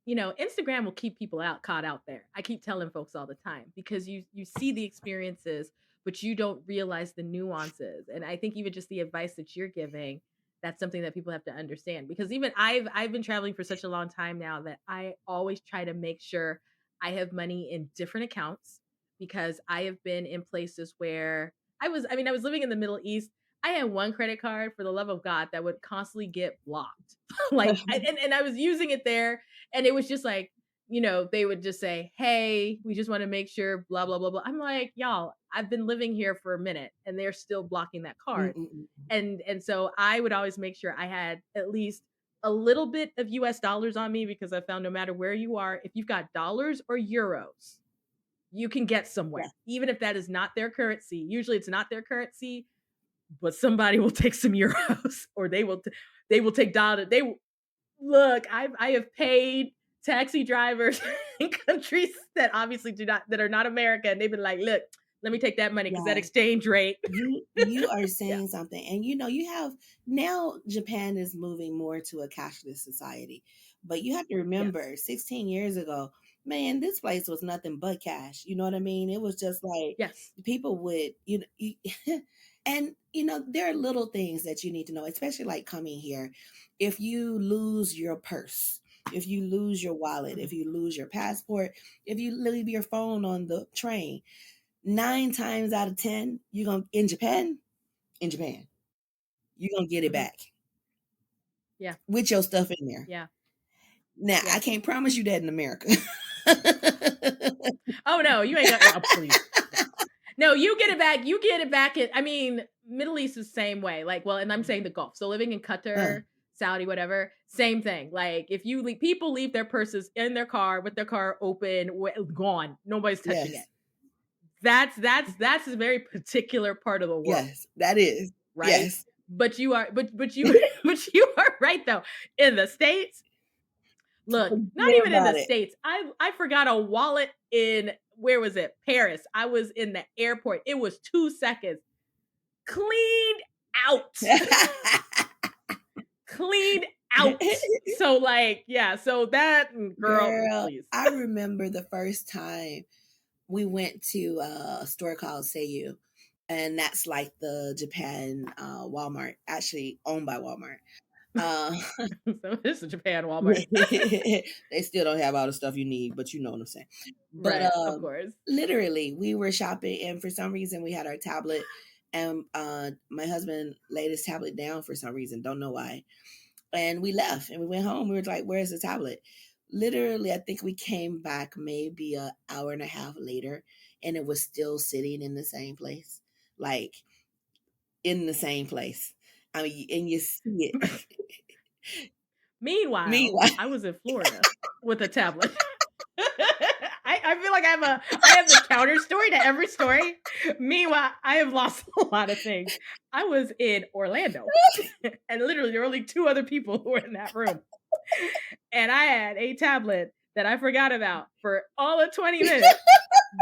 Instagram will keep people caught out there. I keep telling folks all the time because you see the experiences, but you don't realize the nuances. And I think even just the advice that you're giving, that's something that people have to understand. Because even I've been traveling for such a long time now that I always try to make sure I have money in different accounts because I have been in places where I was living in the Middle East. I had one credit card for the love of God that would constantly get blocked. And I was using it there, and it was just like, they would just say, hey, we just want to make sure, blah, blah, blah, blah. I'm like, y'all, I've been living here for a minute and they're still blocking that card.
Mm-mm-mm.
And so I would always make sure I had at least a little bit of US dollars on me because I found no matter where you are, if you've got dollars or euros, you can get
Yeah.
somewhere, even if that is not their currency. Usually it's not their currency, but somebody will take some euros or they will take dollar. Look, I have paid taxi drivers in countries that obviously that are not America, and they've been like, look, let me take that money because that
Yeah.
exchange rate.
You are
Yeah.
saying something, and you have, now Japan is moving more to a cashless society, but you have to
Yes.
remember, 16 years ago, man, this place was nothing but cash. You know what I mean? It was just like
Yes.
people would, and there are little things that you need to know, especially like coming here. If you lose your purse, if you lose your wallet,
Mhm.
if you lose your passport, if you leave your phone on the train, 9 times out of 10, you're gonna in Japan, you're gonna get it
Mhm.
back
Yeah.
with your stuff in there.
Yeah.
Now, I
Yeah.
can't promise you that in America.
Oh no, you ain't gonna. Oh, please. No. No, you get it back. You get it back. Middle East is the same way. Like, well, and I'm saying the Gulf. So living in
Uh,
Qatar, Saudi, whatever, same thing. Like, if people leave their purses in their car with their car open, gone, nobody's touching it.
yes,
That's a very particular part of the world,
yes, that is.
right?
Yes.
But you but you are right though. In the States, look, not
Forget
even in the
about it.
States. I forgot a wallet in, where was it? Paris. I was in the airport. It was 2 seconds. Cleaned out. Cleaned out. So like, yeah, so that girl,
Girl,
please.
I remember the first time we went to a store called Seiyu, and that's like the Japan Walmart, actually owned by Walmart. Uh,
So this is Japan Walmart.
they still don't have all the stuff you need, but you know what I'm saying. But
Right, of course.
literally, we were shopping, and for some reason, we had our tablet, and my husband laid his tablet down for some reason, don't know why. And we left, and we went home. We were like, "Where's the tablet?" Literally, I think we came back maybe an hour and a half later, and it was still sitting in the same place, like in the same place. I mean, and you see it.
Meanwhile,
Meanwhile,
I was in Florida with a tablet. I feel like I have the counter story to every story. Meanwhile, I have lost a lot of things. I was in Orlando, and literally there were only two other people who were in that room. And I had a tablet that I forgot about for all of 20 minutes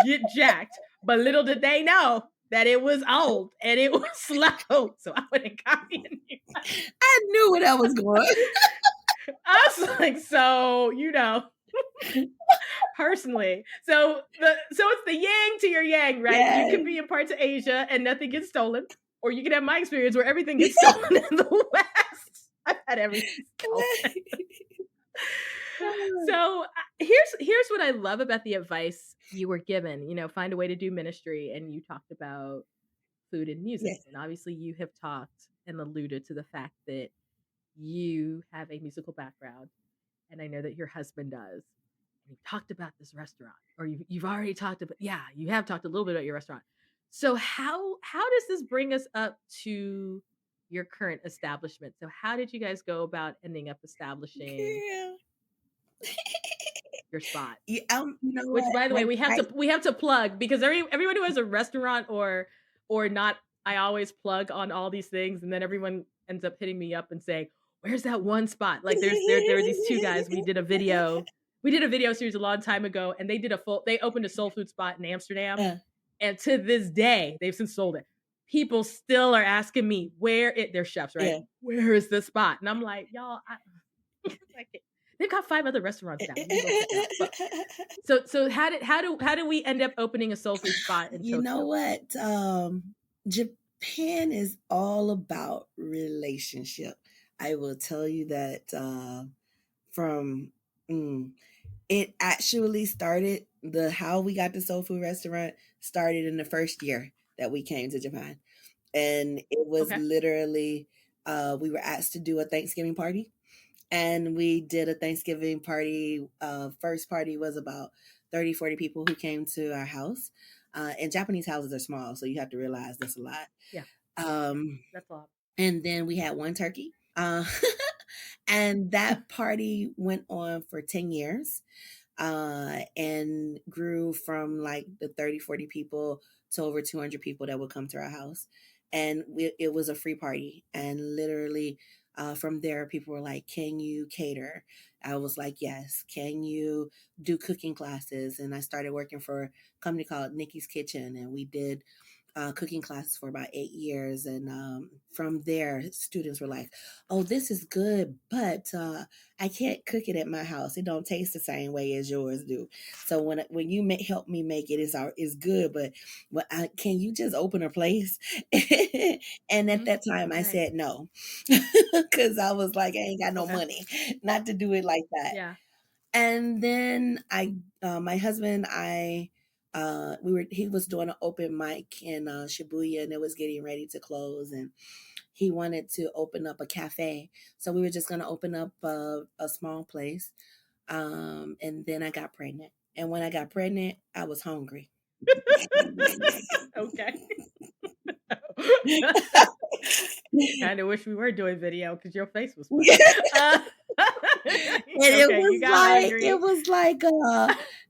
get jacked. But little did they know that it was old and it was slow. So I wouldn't copy a new one.
I knew where that was going.
I was like, so, personally. So it's the yang to your yang, right?
Yes.
You can be in parts of Asia and nothing gets stolen. Or you can have my experience where everything gets stolen in the West. I've had everything stolen. So here's what I love about the advice you were given. Find a way to do ministry, and you talked about food and music,
Yes.
and obviously you have talked and alluded to the fact that you have a musical background, and I know that your husband does. And you talked about this restaurant, or you've already talked about, you have talked a little bit about your restaurant. So how does this bring us up to your current establishment? So how did you guys go about ending up establishing your spot?
You know
Which,
what?
by the way, we have to plug, because everyone who has a restaurant or not, I always plug on all these things, and then everyone ends up hitting me up and saying, "Where's that one spot?" Like there were these two guys. We did a video series a long time ago, and they opened a soul food spot in Amsterdam, and to this day they've since sold it. People still are asking me they're chefs, right?
Yeah.
Where is the spot? And I'm like, y'all, they've got 5 other restaurants now. So how do we end up opening a soul food spot in Tokyo?
You know what? Japan is all about relationship. I will tell you that it actually started, how we got the soul food restaurant started in the first year that we came to Japan. And it was literally, we were asked to do a Thanksgiving party. And we did a Thanksgiving party. First party was about 30, 40 people who came to our house. And Japanese houses are small, so you have to realize that's a lot.
Yeah. That's a lot.
And then we had one turkey. And that party went on for 10 years and grew from like the 30, 40 people to over 200 people that would come to our house. And it was a free party. And literally, from there, people were like, "Can you cater?" I was like, "Yes." "Can you do cooking classes?" And I started working for a company called Nikki's Kitchen, and we did cooking classes for about 8 years. And from there, students were like, "Oh, this is good, but I can't cook it at my house. It don't taste the same way as yours do. So when you help me make it, it's good, but can you just open a place?" And at that time, I said no, because I was like, I ain't got no money not to do it like that.
Yeah.
And then my husband, he was doing an open mic in Shibuya, and it was getting ready to close, and he wanted to open up a cafe. So we were just going to open up a small place. And then I got pregnant. And when I got pregnant, I was hungry.
Okay. Kind of wish we were doing video because your face was funny.
And it was like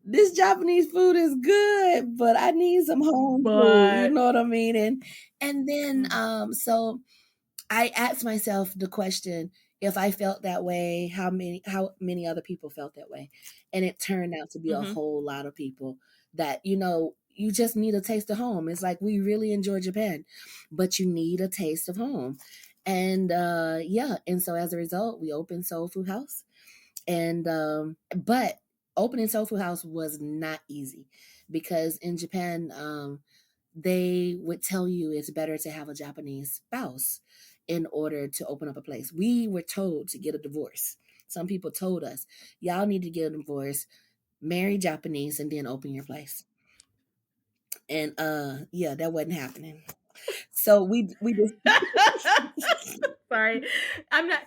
this Japanese food is good, but I need some home food. You know what I mean? And then so I asked myself the question, if I felt that way, how many other people felt that way? And it turned out to be a whole lot of people that, you just need a taste of home. It's like, we really enjoy Japan, but you need a taste of home. And and so as a result, we opened Soul Food House. And but opening Soul Food House was not easy, because in Japan, they would tell you it's better to have a Japanese spouse in order to open up a place. We were told to get a divorce. Some people told us, y'all need to get a divorce, marry Japanese, and then open your place. And that wasn't happening. So we just
sorry, I'm not.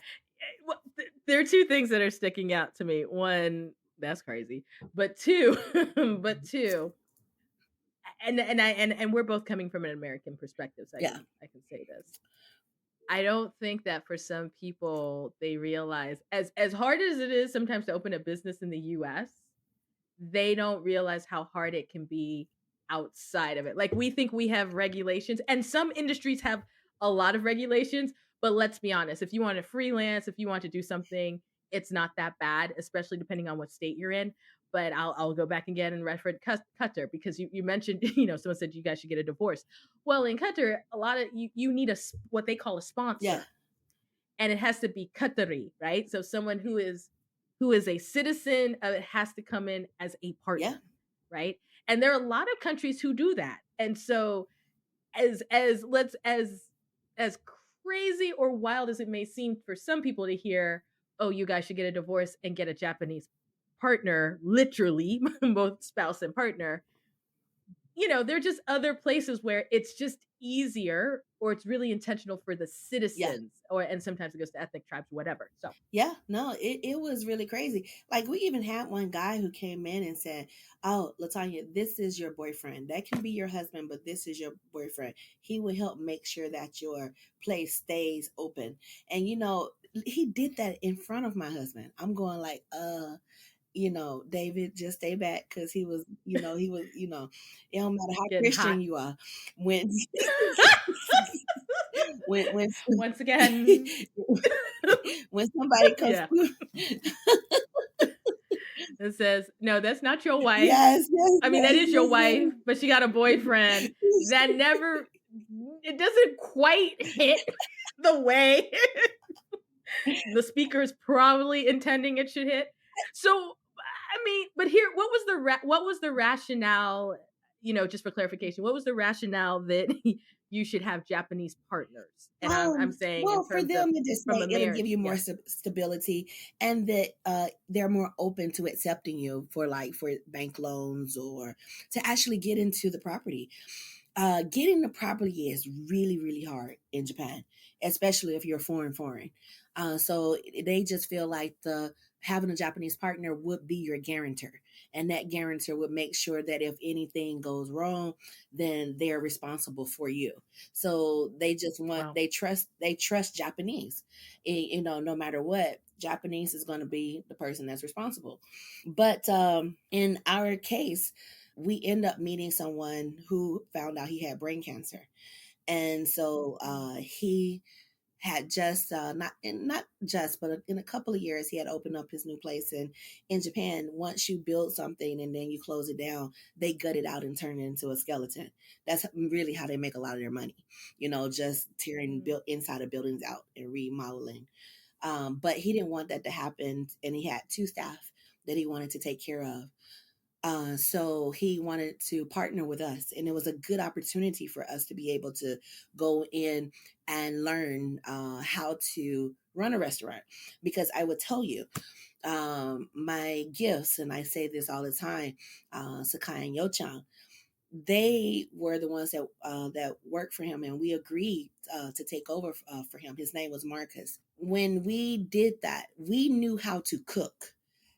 There are two things that are sticking out to me. One, that's crazy, but two, and we're both coming from an American perspective, so I can say this. I don't think that for some people they realize, as hard as it is sometimes to open a business in the US, they don't realize how hard it can be outside of it. Like, we think we have regulations, and some industries have a lot of regulations, but let's be honest, if you want to freelance, if you want to do something it's not that bad, especially depending on what state you're in. But I'll go back again and reference Qatar, because you mentioned, someone said you guys should get a divorce. Well, in Qatar, a lot of you need what they call a
Yeah.
sponsor, and it has to be Qatari, right? So someone who is a citizen, it has to come in as a
Yeah.
partner, right? And there are a lot of countries who do that. And so as crazy or wild as it may seem for some people to hear, oh, you guys should get a divorce and get a Japanese partner, literally, both spouse and partner, there are just other places where it's just easier, or it's really intentional for the
Yeah.
citizens, and sometimes it goes to ethnic tribes, whatever. So
Yeah, no, it was really crazy. Like, we even had one guy who came in and said, "Oh, LaTonya, this is your boyfriend. That can be your husband, but this is your boyfriend. He will help make sure that your place stays open." And he did that in front of my husband. I'm going like, David, just stay back, because it don't matter how
getting hot.
Christian you are. When when
Once again.
when somebody comes
Yeah.
through.
It says, no, that's not your wife.
Yes, yes,
I mean, that
yes,
is your
yes,
wife,
yes.
but she got a boyfriend. That never, it doesn't quite hit the way the speaker is probably intending it should hit. So, I mean, but here, what was the rationale? Just for clarification, what was the rationale that you should have Japanese partners? And I'm saying in
Well, for
terms of
them to just
from
say
a
it'll give
marriage,
you more
yeah.
stability, and that they're more open to accepting you for bank loans, or to actually get into the property. Getting the property is really, really hard in Japan, especially if you're foreign. So they just feel like having a Japanese partner would be your guarantor, and that guarantor would make sure that if anything goes wrong, then they're responsible for you. So they just
Wow.
they trust Japanese. No matter what, Japanese is going to be the person that's responsible. But in our case, we end up meeting someone who found out he had brain cancer. And so he had just not just, but in a couple of years, he had opened up his new place in Japan. Once you build something and then you close it down, they gut it out and turn it into a skeleton. That's really how they make a lot of their money, just tearing built inside of buildings out and remodeling. But he didn't want that to happen, and he had two staff that he wanted to take care of. So he wanted to partner with us, and it was a good opportunity for us to be able to go in and learn how to run a restaurant. Because I would tell you, my gifts, and I say this all the time, Sakai and Yochang, they were the ones that worked for him, and we agreed to take over for him. His name was Marcus. When we did that, we knew how to cook.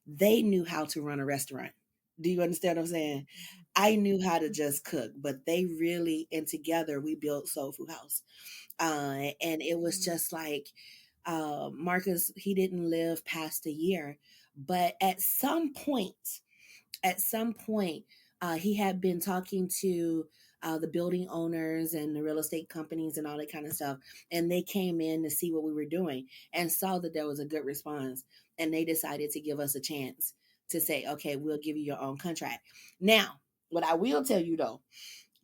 They knew how to run a restaurant. Do you understand what I'm saying? I knew how to just cook, but they really, and together we built Soul Food House. And it was just like, Marcus, he didn't live past a year, but at some point, he had been talking to the building owners and the real estate companies and all that kind of stuff. And they came in to see what we were doing and saw that there was a good response. And they decided to give us a chance to say, okay, we'll give you your own contract. Now, what I will tell you though,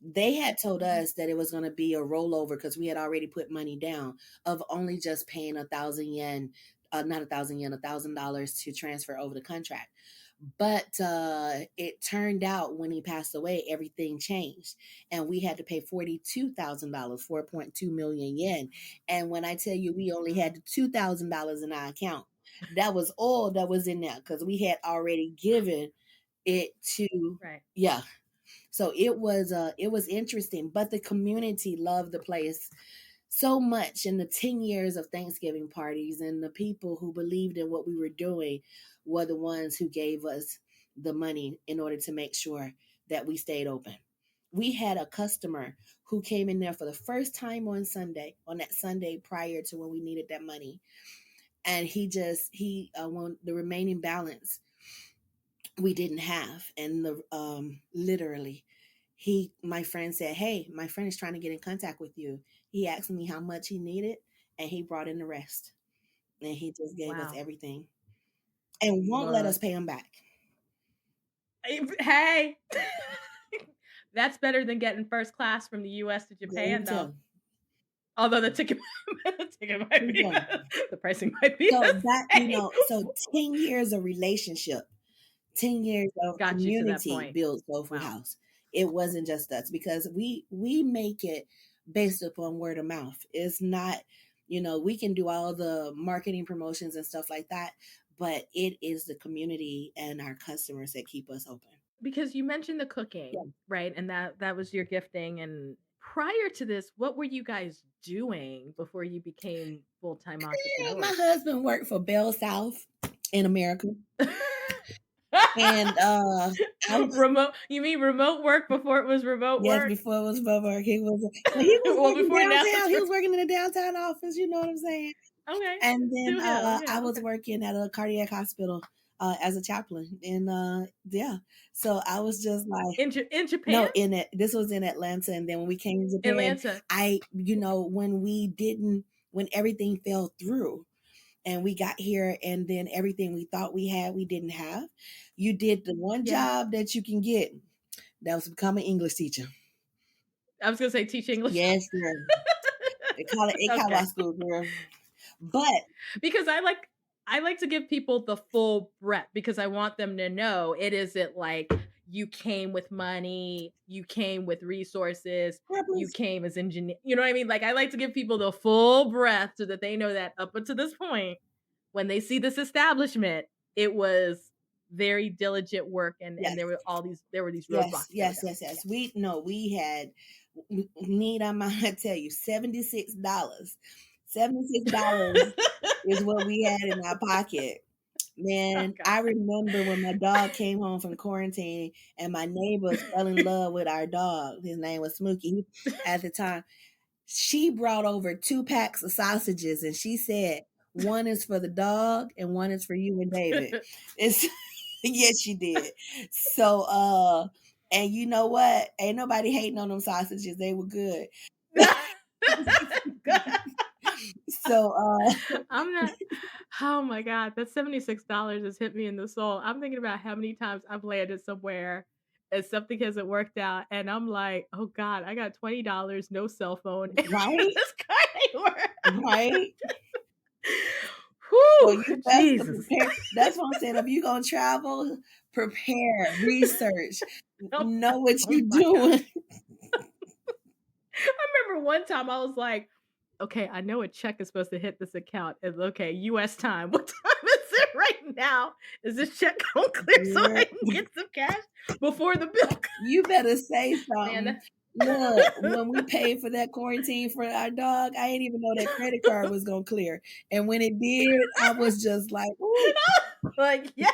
they had told us that it was going to be a rollover, because we had already put money down, of only just paying 1,000 yen, not 1,000 yen, $1,000 to transfer over the contract. But it turned out when he passed away, everything changed, and we had to pay $42,000, 4.2 million yen. And when I tell you we only had $2,000 in our account, that was all that was in there, because we had already given it to,
Right.
yeah. So it was interesting, but the community loved the place so much. In the 10 years of Thanksgiving parties, and the people who believed in what we were doing were the ones who gave us the money in order to make sure that we stayed open. We had a customer who came in there for the first time on that Sunday prior to when we needed that money. And he won the remaining balance we didn't have. And literally, my friend said, "Hey, my friend is trying to get in contact with you. He asked me how much he needed, and he brought in the rest, and he just gave us
Wow.
everything." and won't let us
Look.
pay them back.
Hey, that's better than getting first class from the U.S. to Japan, though. Although the ticket might be, the pricing might be
so
the
that
same.
so 10 years of relationship, 10 years of
Got you to that
community
point.
built Soul Food House. It wasn't just us, because we make it based upon word of mouth. It's not, we can do all the marketing promotions and stuff like that, but it is the community and our customers that keep us open.
Because you mentioned the cooking, right? And that was your gifting. And prior to this, what were you guys doing before you became full-time entrepreneurs?
My husband worked for Bell South in America. And
remote, you mean remote work before it was remote work?
Yes, before it was remote work. He was working downtown. He was working in the downtown office, you know what I'm saying?
Okay.
And then I was working at a cardiac hospital as a chaplain. And so I was just like
in Japan?
No, this was in Atlanta. And then when we came to Japan, when everything fell through and we got here, and then everything we thought we had, we didn't have. You did the one job that you can get. That was become an English teacher.
I was going to say teach English.
Yes, sir. They call it Ikawa school, girl. But
because I like to give people the full breadth, because I want them to know it isn't like you came with money, you came with resources, you came as engineer. You know what I mean? Like, I like to give people the full breadth so that they know that up until this point, when they see this establishment, it was very diligent work, and there were these roadblocks.
Yes. We had I'm gonna tell you, $76. $76 is what we had in our pocket. Man, I remember when my dog came home from quarantine and my neighbors fell in love with our dog. His name was Smokey at the time. She brought over 2 packs of sausages, and she said, one is for the dog and one is for you and David. Yes, she did. So, and you know what? Ain't nobody hating on them sausages. They were good. So,
I'm not. Oh my God, that $76 has hit me in the soul. I'm thinking about how many times I've landed somewhere and something hasn't worked out, and I'm like, oh God, I got $20, no cell phone.
Right?
This car ain't work.
Right?
Whew,
So
Jesus.
That's what I'm saying. If you're gonna travel, prepare, research, know what you're doing.
I remember one time I was like, okay, I know a check is supposed to hit this account. It's okay, US time. What time is it right now? Is this check gonna clear so I can get some cash before the bill?
You better say something. Man, look, when we paid for that quarantine for our dog, I didn't even know that credit card was gonna clear. And when it did, I was just like, ooh.
Like, yes.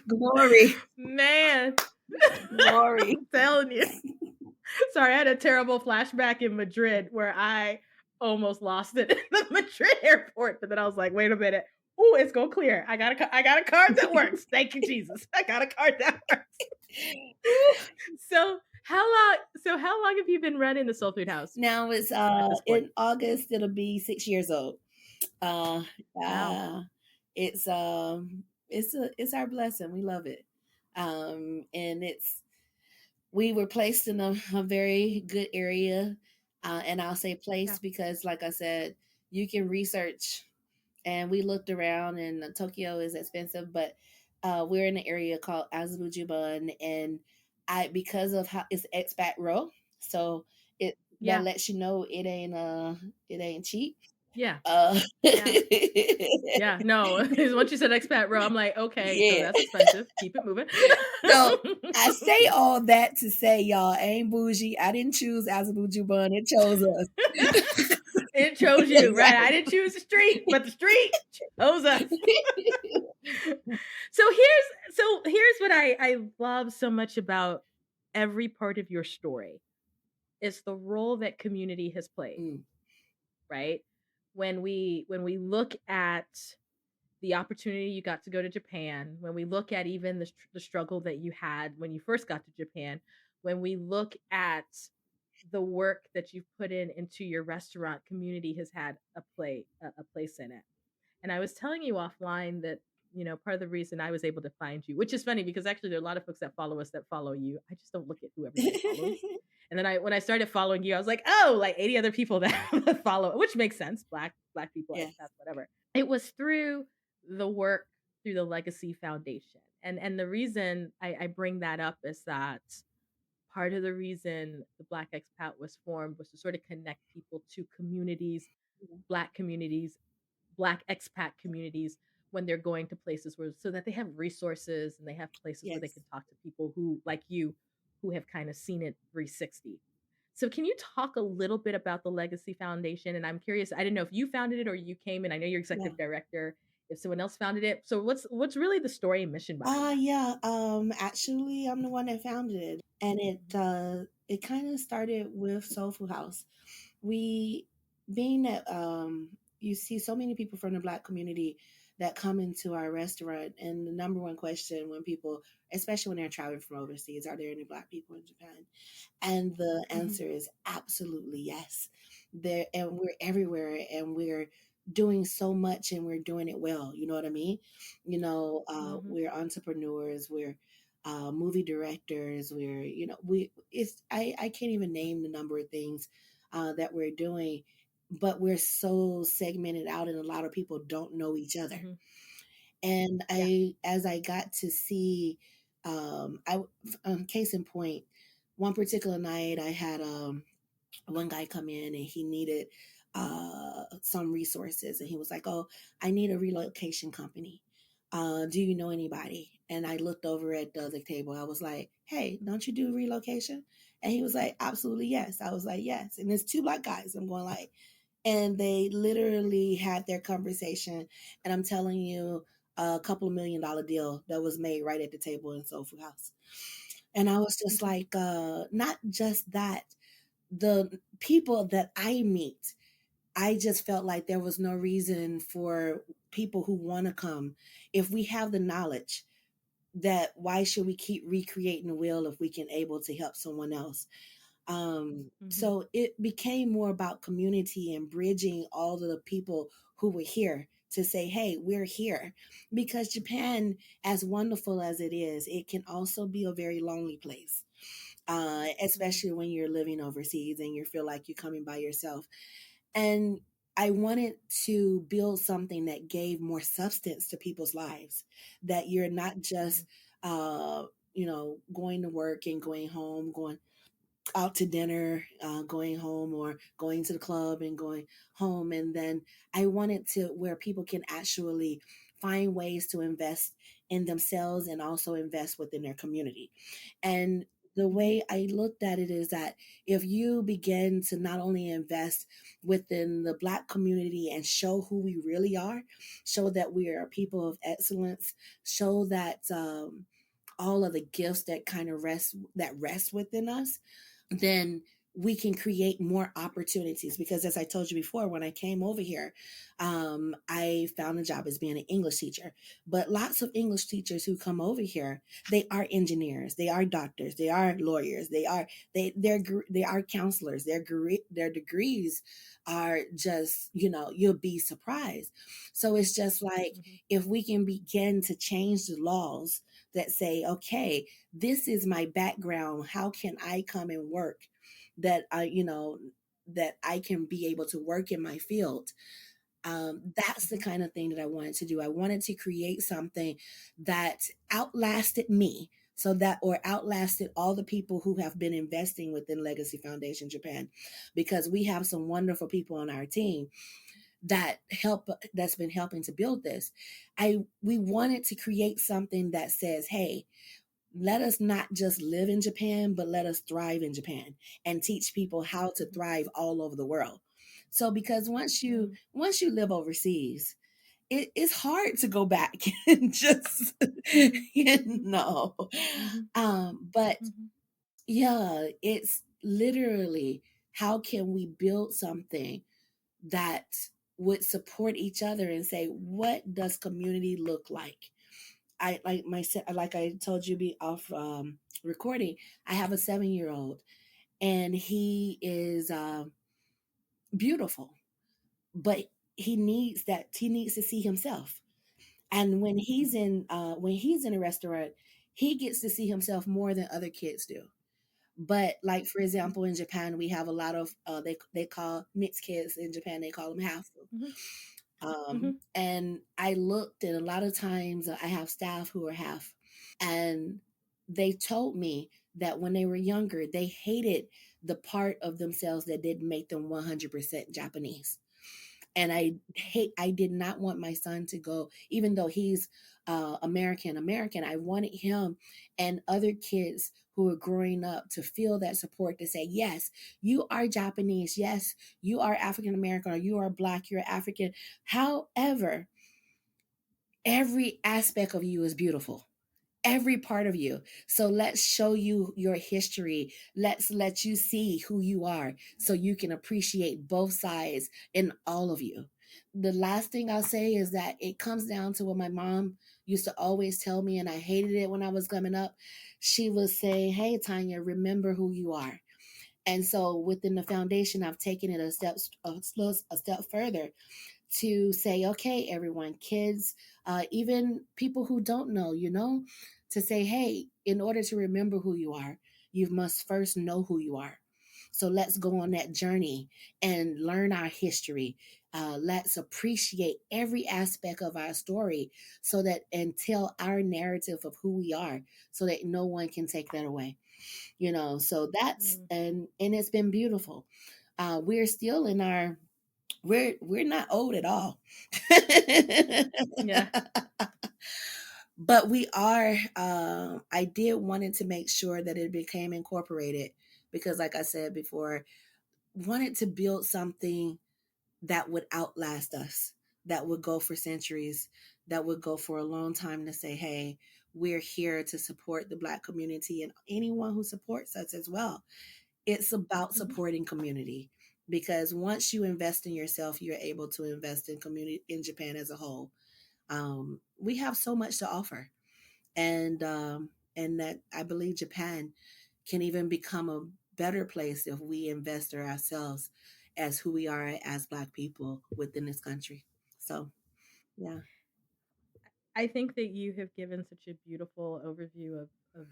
Glory.
Man.
Glory.
I'm telling you. Sorry, I had a terrible flashback in Madrid where I almost lost it in the Madrid airport, but then I was like, wait a minute. Ooh, it's gonna clear. I got a card that works. Thank you, Jesus. I got a card that works. So how long have you been running the Soul Food House?
Now it's in August it'll be 6 years old. Wow. It's our blessing. We love it. And we were placed in a very good area. And I'll say place because, like I said, you can research. And we looked around, and Tokyo is expensive, but we're in an area called Azerbaijan, and because of how it's expat row, so that lets you know it ain't cheap.
Yeah. Yeah. No. Once you said expat row, I'm like, okay, so that's expensive. Keep it moving.
So I say all that to say, y'all, ain't bougie. I didn't choose Azerbaijan. It chose us.
It chose you, right? I didn't choose the street, but the street chose us. So here's what I love so much about every part of your story. It's the role that community has played. Right? When we look at the opportunity you got to go to Japan, when we look at even the struggle that you had when you first got to Japan, when we look at the work that you've put into your restaurant, community has had a place in it. And I was telling you offline that, part of the reason I was able to find you, which is funny because actually there are a lot of folks that follow us that follow you. I just don't look at who everybody follows. And then when I started following you, I was like, oh, like 80 other people that follow, which makes sense. Black people,
Yes.
expats, whatever. It was through the work through the Legacy Foundation. And the reason I bring that up is that part of the reason the Black Expat was formed was to sort of connect people to communities, Black communities, Black expat communities when they're going to places where so that they have resources and they have places where they
Yes.
can talk to people who like you who have kind of seen it 360. So can you talk a little bit about the Legacy Foundation? And I'm curious, I didn't know if you founded it or you came in. I know you're
Yeah.
executive director, if someone else founded it. So what's really the story and mission behind that?
Yeah. Actually, I'm the one that founded it, and it kind of started with Soul Food House. We, being that you see so many people from the Black community that come into our restaurant, and the number one question when people, especially when they're traveling from overseas, are there any Black people in Japan? And the
Mhm,
answer is absolutely yes. There, and we're everywhere, and we're doing so much, and we're doing it well. You know what I mean?
mhm,
We're entrepreneurs. We're movie directors. We're, we it's I can't even name the number of things that we're doing, but we're so segmented out, and a lot of people don't know each other.
mhm.
And
Yeah.
as I got to see, I case in point, one particular night I had one guy come in, and he needed some resources, and he was like, "Oh, I need a relocation company. Do you know anybody?" And I looked over at the other table. I was like, "Hey, don't you do relocation?" And he was like, "Absolutely, yes." I was like, "Yes." And there's two Black guys. I'm going like, and they literally had their conversation, and I'm telling you, a couple of $1 million deal that was made right at the table in Soul Food House. And I was just
Mhm,
like, not just that, the people that I meet, I just felt like there was no reason for people who want to come, if we have the knowledge, that why should we keep recreating the wheel if we can able to help someone else?
mhm,
So it became more about community and bridging all of the people who were here to say, hey, we're here. Because Japan, as wonderful as it is, it can also be a very lonely place,
mhm,
especially when you're living overseas and you feel like you're coming by yourself. And I wanted to build something that gave more substance to people's lives, that you're not just,
mhm,
uh, going to work and going home, going out to dinner, going home, or going to the club and going home. And then I wanted to where people can actually find ways to invest in themselves and also invest within their community. And the
mhm,
way I looked at it is that if you begin to not only invest within the Black community and show who we really are, show that we are people of excellence, show that all of the gifts that kind of rest within us, then we can create more opportunities. Because as I told you before, when I came over here, I found a job as being an English teacher. But lots of English teachers who come over here, they are engineers, they are doctors, they are lawyers, they are counselors. Their degrees are just, you'll be surprised. So it's just like,
mhm,
if we can begin to change the laws that say, okay, this is my background. How can I come and work that I can be able to work in my field? That's the
mhm,
kind of thing that I wanted to do. I wanted to create something that outlasted me, so that, or outlasted all the people who have been investing within Legacy Foundation Japan, because we have some wonderful people on our team that's been helping to build this. We wanted to create something that says, hey, let us not just live in Japan, but let us thrive in Japan and teach people how to
mhm,
thrive all over the world. So because once you
mhm,
once you live overseas, it's hard to go back and just
mhm,
you
mhm,
know.
mhm,
But
mhm,
yeah, it's literally, how can we build something that would support each other and say, what does community look like? I like I told you be off recording. I have a 7-year old, and he is beautiful, but he needs to see himself. And when he's in a restaurant, he gets to see himself more than other kids do. But like for example, in Japan, we have a lot of they call mixed kids in Japan. They call them half.
Mm-hmm. Mm-hmm.
And I looked, and a lot of times I have staff who are half, and they told me that when they were younger, they hated the part of themselves that didn't make them 100% Japanese. And I did not want my son to go, even though he's American. I wanted him and other kids who are growing up to feel that support, to say, yes, you are Japanese, yes, you are African American, or you are Black, you're African. However, every aspect of you is beautiful, every part of you. So let's show you your history. Let's let you see who you are so you can appreciate both sides in all of you. The last thing I'll say is that it comes down to what my mom used to always tell me, and I hated it when I was coming up. She would say, hey, Tanya, remember who you are. And so within the foundation, I've taken it a step further to say, okay, everyone, kids, even people who don't know, to say, hey, in order to remember who you are, you must first know who you are. So let's go on that journey and learn our history. Let's appreciate every aspect of our story so that, and tell our narrative of who we are so that no one can take that away. So that's, and it's been beautiful. We're still in our, we're not old at all.
Yeah.
But we are, I did wanted to make sure that it became incorporated, because like I said before, wanted to build something that would outlast us, that would go for centuries, that would go for a long time, to say, hey, we're here to support the Black community and anyone who supports us as well. It's about supporting community, because once you invest in yourself, you're able to invest in community in Japan as a whole. We have so much to offer, and that I believe Japan can even become a better place if we invest in ourselves as who we are as Black people within this country. So, yeah.
I think that you have given such a beautiful overview of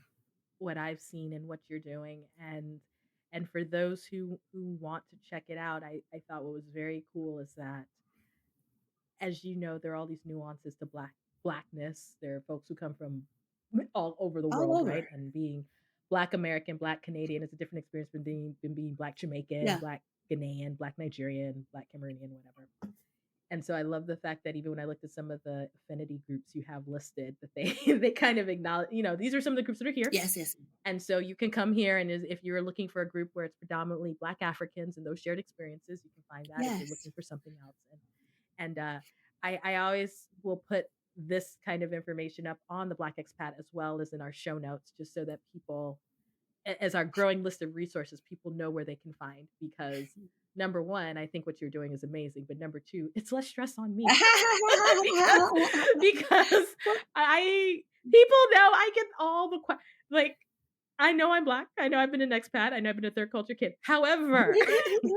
what I've seen and what you're doing, and for those who want to check it out, I thought what was very cool is that, as you know, there are all these nuances to blackness. There are folks who come from all over the
All
world, right?
over.
And being Black American, Black Canadian is a different experience than being Black Jamaican,
Yeah.
Black Ghanaian, Black Nigerian, Black Cameroonian, whatever. And so I love the fact that even when I looked at some of the affinity groups you have listed, that they they kind of acknowledge, these are some of the groups that are here.
Yes, yes.
And so you can come here, and if you're looking for a group where it's predominantly Black Africans and those shared experiences, you can find that. If you're
Yes.
looking for something else, and I always will put this kind of information up on the Black Expat as well as in our show notes, just so that people, as our growing list of resources, people know where they can find. Because number one, I think what you're doing is amazing, but number two, it's less stress on me because because I people know I get all the like, I know I'm Black. I know I've been an expat. I know I've been a third culture kid. However,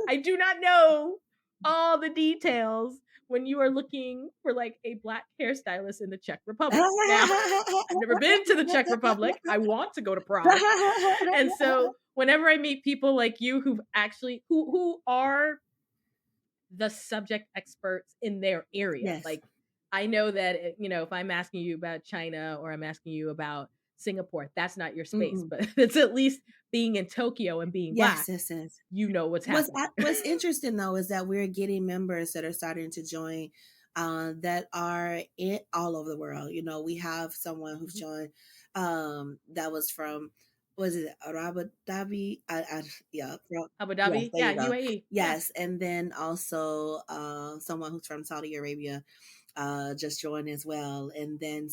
I do not know all the details when you are looking for like a Black hairstylist in the Czech Republic. Now, I've never been to the Czech Republic. I want to go to Prague. And so whenever I meet people like you who've actually who are the subject experts in their area,
Yes.
like, I know that if I'm asking you about China or I'm asking you about Singapore, that's not your space,
Mm-mm.
but it's at least being in Tokyo and being
Yes,
Black,
yes, yes.
you know what's happening.
What's interesting though is that we're getting members that are starting to join, that are in all over the world. We have someone who's joined, that was from, was it Abu Dhabi? Yeah,
Abu
yes,
Dhabi,
there
yeah,
you go.
UAE, yeah,
Yes, and then also someone who's from Saudi Arabia just joined as well. And then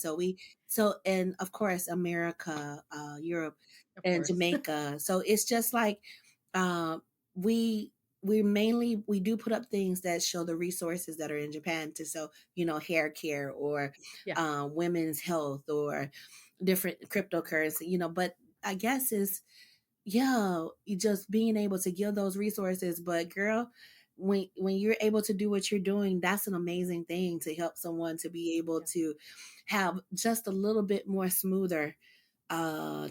and of course America, Europe,
of
and
course.
Jamaica. So it's just like, uh, we we do put up things that show the resources that are in Japan, to show, hair care, or
Yeah.
women's health, or different cryptocurrency, but I guess is, yeah, just being able to give those resources. But girl, when you're able to do what you're doing, that's an amazing thing to help someone to be able
Yeah.
to have just a little bit more smoother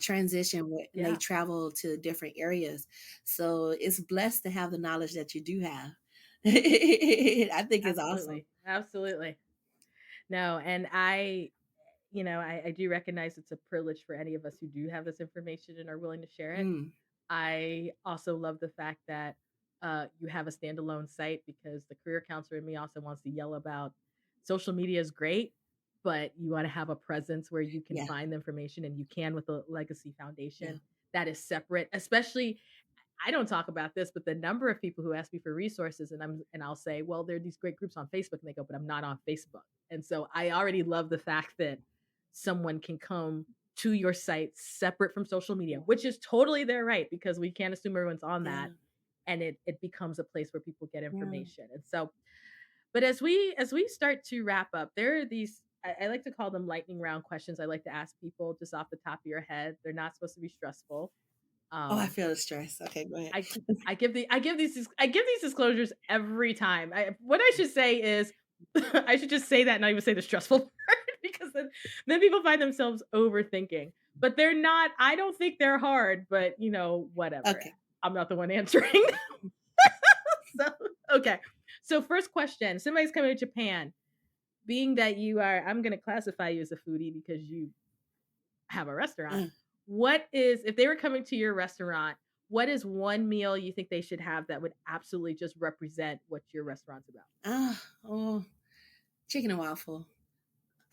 transition when they
Yeah.
travel to different areas. So it's blessed to have the knowledge that you do have. I think it's awesome.
Absolutely. Absolutely. No, and I do recognize it's a privilege for any of us who do have this information and are willing to share it.
Mm,
I also love the fact that you have a standalone site, because the career counselor in me also wants to yell about social media is great, but you want to have a presence where you can
yeah,
find the information, and you can with the Legacy
yeah.
Foundation that is separate. Especially, I don't talk about this, but the number of people who ask me for resources, and I'll say, well, there are these great groups on Facebook, and they go, but I'm not on Facebook. And so I already love the fact that someone can come to your site separate from social media, which is totally their right, because we can't assume everyone's on
Yeah,
that, and it becomes a place where people get
yeah.
information. And so, but as we start to wrap up, there are these, I like to call them lightning round questions I like to ask people just off the top of your head. They're not supposed to be stressful.
Oh, I
Um,
feel the stress. Okay, go ahead.
I I give these disclosures every time. What I should say is I should just say that and not even say the stressful part, because then people find themselves overthinking. But they're not. I don't think they're hard. But whatever.
Okay.
I'm not the one answering. So okay. So first question: somebody's coming to Japan. Being that you are, I'm going to classify you as a foodie because you have a restaurant.
Uh,
What is, if they were coming to your restaurant, what is one meal you think they should have that would absolutely just represent what your restaurant's about?
oh, chicken and waffle.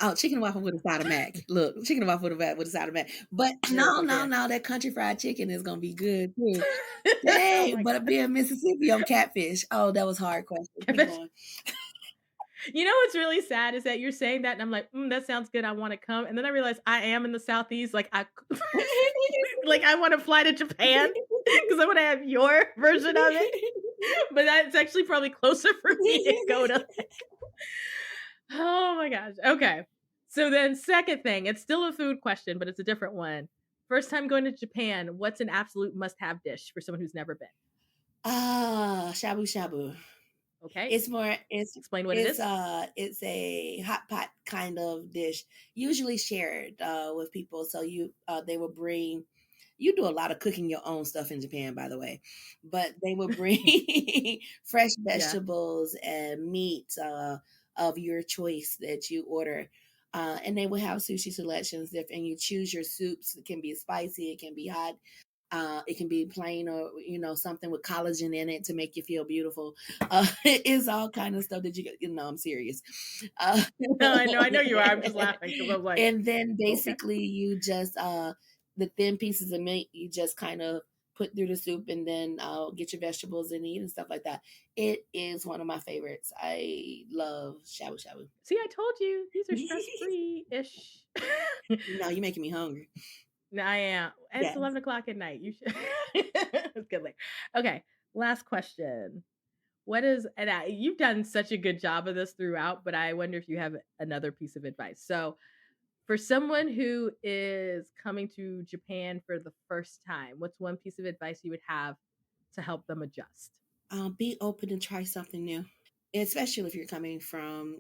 Oh, chicken and waffle with a side of mac. Look, chicken and waffle with a side of mac. But no,
Miracle
no,
Ground.
no, that country fried chicken is gonna be good too.
Oh
Dang,
my
but
god.
being Mississippi on catfish. Oh, that was a hard question. Keep going.
What's really sad is that you're saying that, and I'm like, that sounds good. I want to come, and then I realize I am in the southeast. Like like I want to fly to Japan because I want to have your version of it. But that's actually probably closer for me to go to. Oh my gosh. Okay. So then, second thing, it's still a food question, but it's a different one. First time going to Japan, what's an absolute must-have dish for someone who's never been?
Shabu shabu.
Okay.
It's more
Explain what it is.
it's a hot pot kind of dish, usually shared with people. So they will bring, you do a lot of cooking your own stuff in Japan, by the way, but they will bring fresh
Yeah.
vegetables and meat of your choice that you order. And they will have sushi selections, and you choose your soups. It can be spicy, it can be hot, it can be plain, or something with collagen in it to make you feel beautiful. It's all kind of stuff that I'm serious. Uh,
No, I know you are. I'm just laughing because I was like,
and then
okay.
basically you just the thin pieces of meat you just kind of put through the soup, and then get your vegetables and eat and stuff like that. It is one of my favorites. I love shabu shabu.
See, I told you these are stress-free ish.
No, you're making me hungry.
No, I am. It's
Yes.
11 o'clock at night. You should. It's good. Okay. Last question. What is, and you've done such a good job of this throughout, but I wonder if you have another piece of advice. So, for someone who is coming to Japan for the first time, what's one piece of advice you would have to help them adjust?
Be open to try something new, especially if you're coming from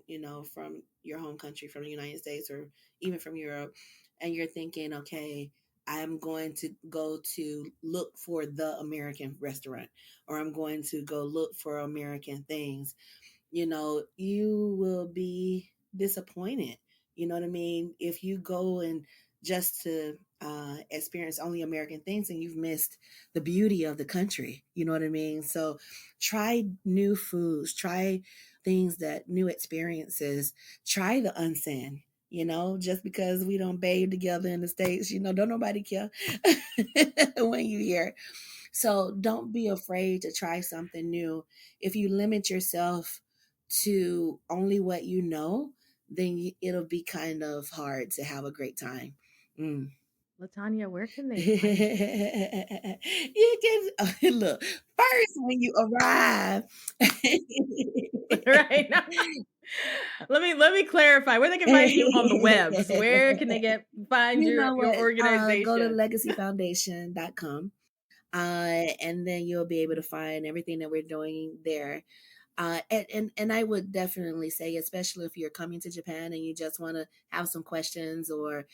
from your home country, from the United States, or even from Europe, and you're thinking, okay, I'm going to go to look for the American restaurant, or I'm going to go look for American things. You will be disappointed. You know what I mean? If you go and just to experience only American things, and you've missed the beauty of the country. You know what I mean? So try new foods, try things, that new experiences, try the onsen. Just because we don't bathe together in the States, don't nobody care when you here. So don't be afraid to try something new. If you limit yourself to only what you know, then it'll be kind of hard to have a great time. Mm.
LaTonya, where can they
You
find you?
can look first when you arrive.
Right now. Let me clarify where they can find you on the webs. Where can they find
You
your
know
your
what? Go to
organization?
legacyfoundation.com. And then you'll be able to find everything that we're doing there. And I would definitely say, especially if you're coming to Japan and you just want to have some questions, or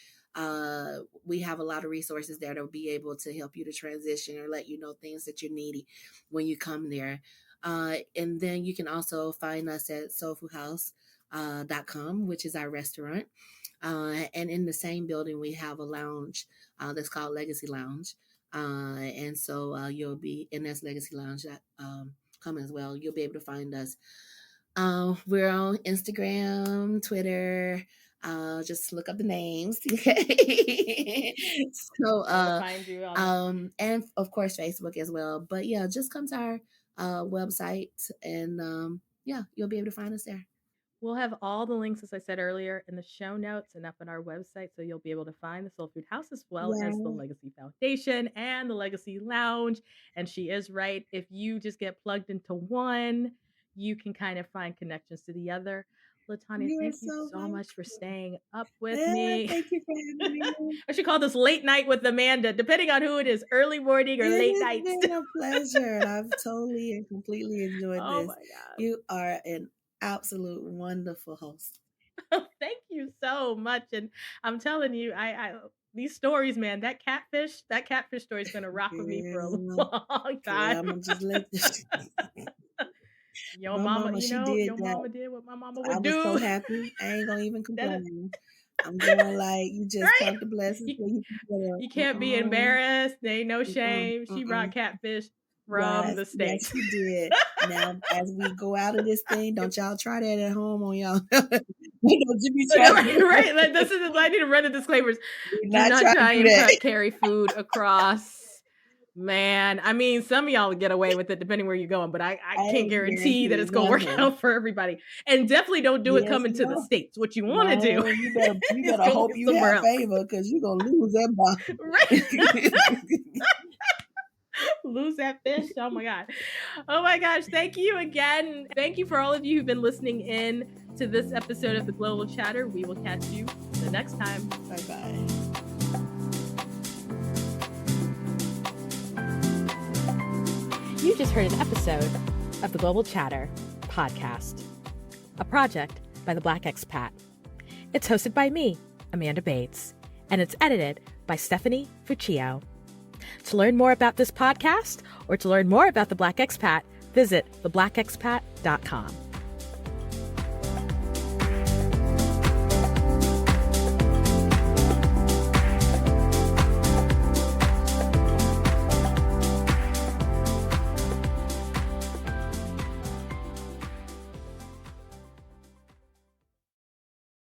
we have a lot of resources there to be able to help you to transition or let you know things that you're needy when you come there. And then you can also find us at soulfoodhouse.com, which is our restaurant. And in the same building, we have a lounge that's called Legacy Lounge. And so you'll be in this Legacy Lounge that come as well. You'll be able to find us. We're on Instagram, Twitter. Just look up the names. So
We'll find you on
and of course Facebook as well. But yeah, just come to our website, and yeah, you'll be able to find us there.
We'll have all the links, as I said earlier, in the show notes and up on our website. So you'll be able to find the Soul Food House as well as the
Yeah,
Legacy Foundation and the Legacy Lounge. And she is right. If you just get plugged into one, you can kind of find connections to the other. LaTonya,
you're
thank you
so
so much for
welcome.
staying up with
Yeah,
me.
thank you for having me.
I should call this late night with Amanda, depending on who it is, early morning or
It
late
has
nights.
been a pleasure. I've totally and completely enjoyed
Oh
this.
my God.
You are an absolute wonderful host.
Thank you so much. And I'm telling you, I these stories, man, that catfish story is gonna rock with me for a
Girl,
long
girl,
time.
I'm gonna just let this.
Your
My
mama,
mama, she did
your
that.
mama did what my mama
I
would
was so
do.
happy. I ain't gonna even
That
complain. I'm going like, you just
right?
count the blessings
You,
where you can get
you
up.
can't be embarrassed. There ain't no
Mm-mm,
shame. She brought
mm-mm.
catfish from
Yes,
the
yes,
States.
she did. Now, as we go out of this thing, don't y'all try that at home on y'all. Don't you be trying to
Right? Like, this is I need to run the disclaimers.
do
Do
not
not
try to
try
do
and
that.
carry food across. Man, I mean, some of y'all get away with it depending where you're going, but I
I
can't
ain't
guarantee that
guarantee
it's gonna work
nothing.
out for everybody. And definitely don't do it
Yes,
coming to the
no.
States. What you want to do
No, you
is
better
go
hope
live
you
somewhere
have
else.
favor, because you're gonna lose that bond.
Right? Lose that fish. Oh my God. Oh my gosh. Thank you again. Thank you for all of you who've been listening in to this episode of the Global Chatter. We will catch you the next time.
Bye-bye.
You just heard an episode of the Global Chatter podcast, a project by the Black Expat. It's hosted by me, Amanda Bates, and it's edited by Stephanie Fuccio. To learn more about this podcast or to learn more about the Black Expat, visit theblackexpat.com.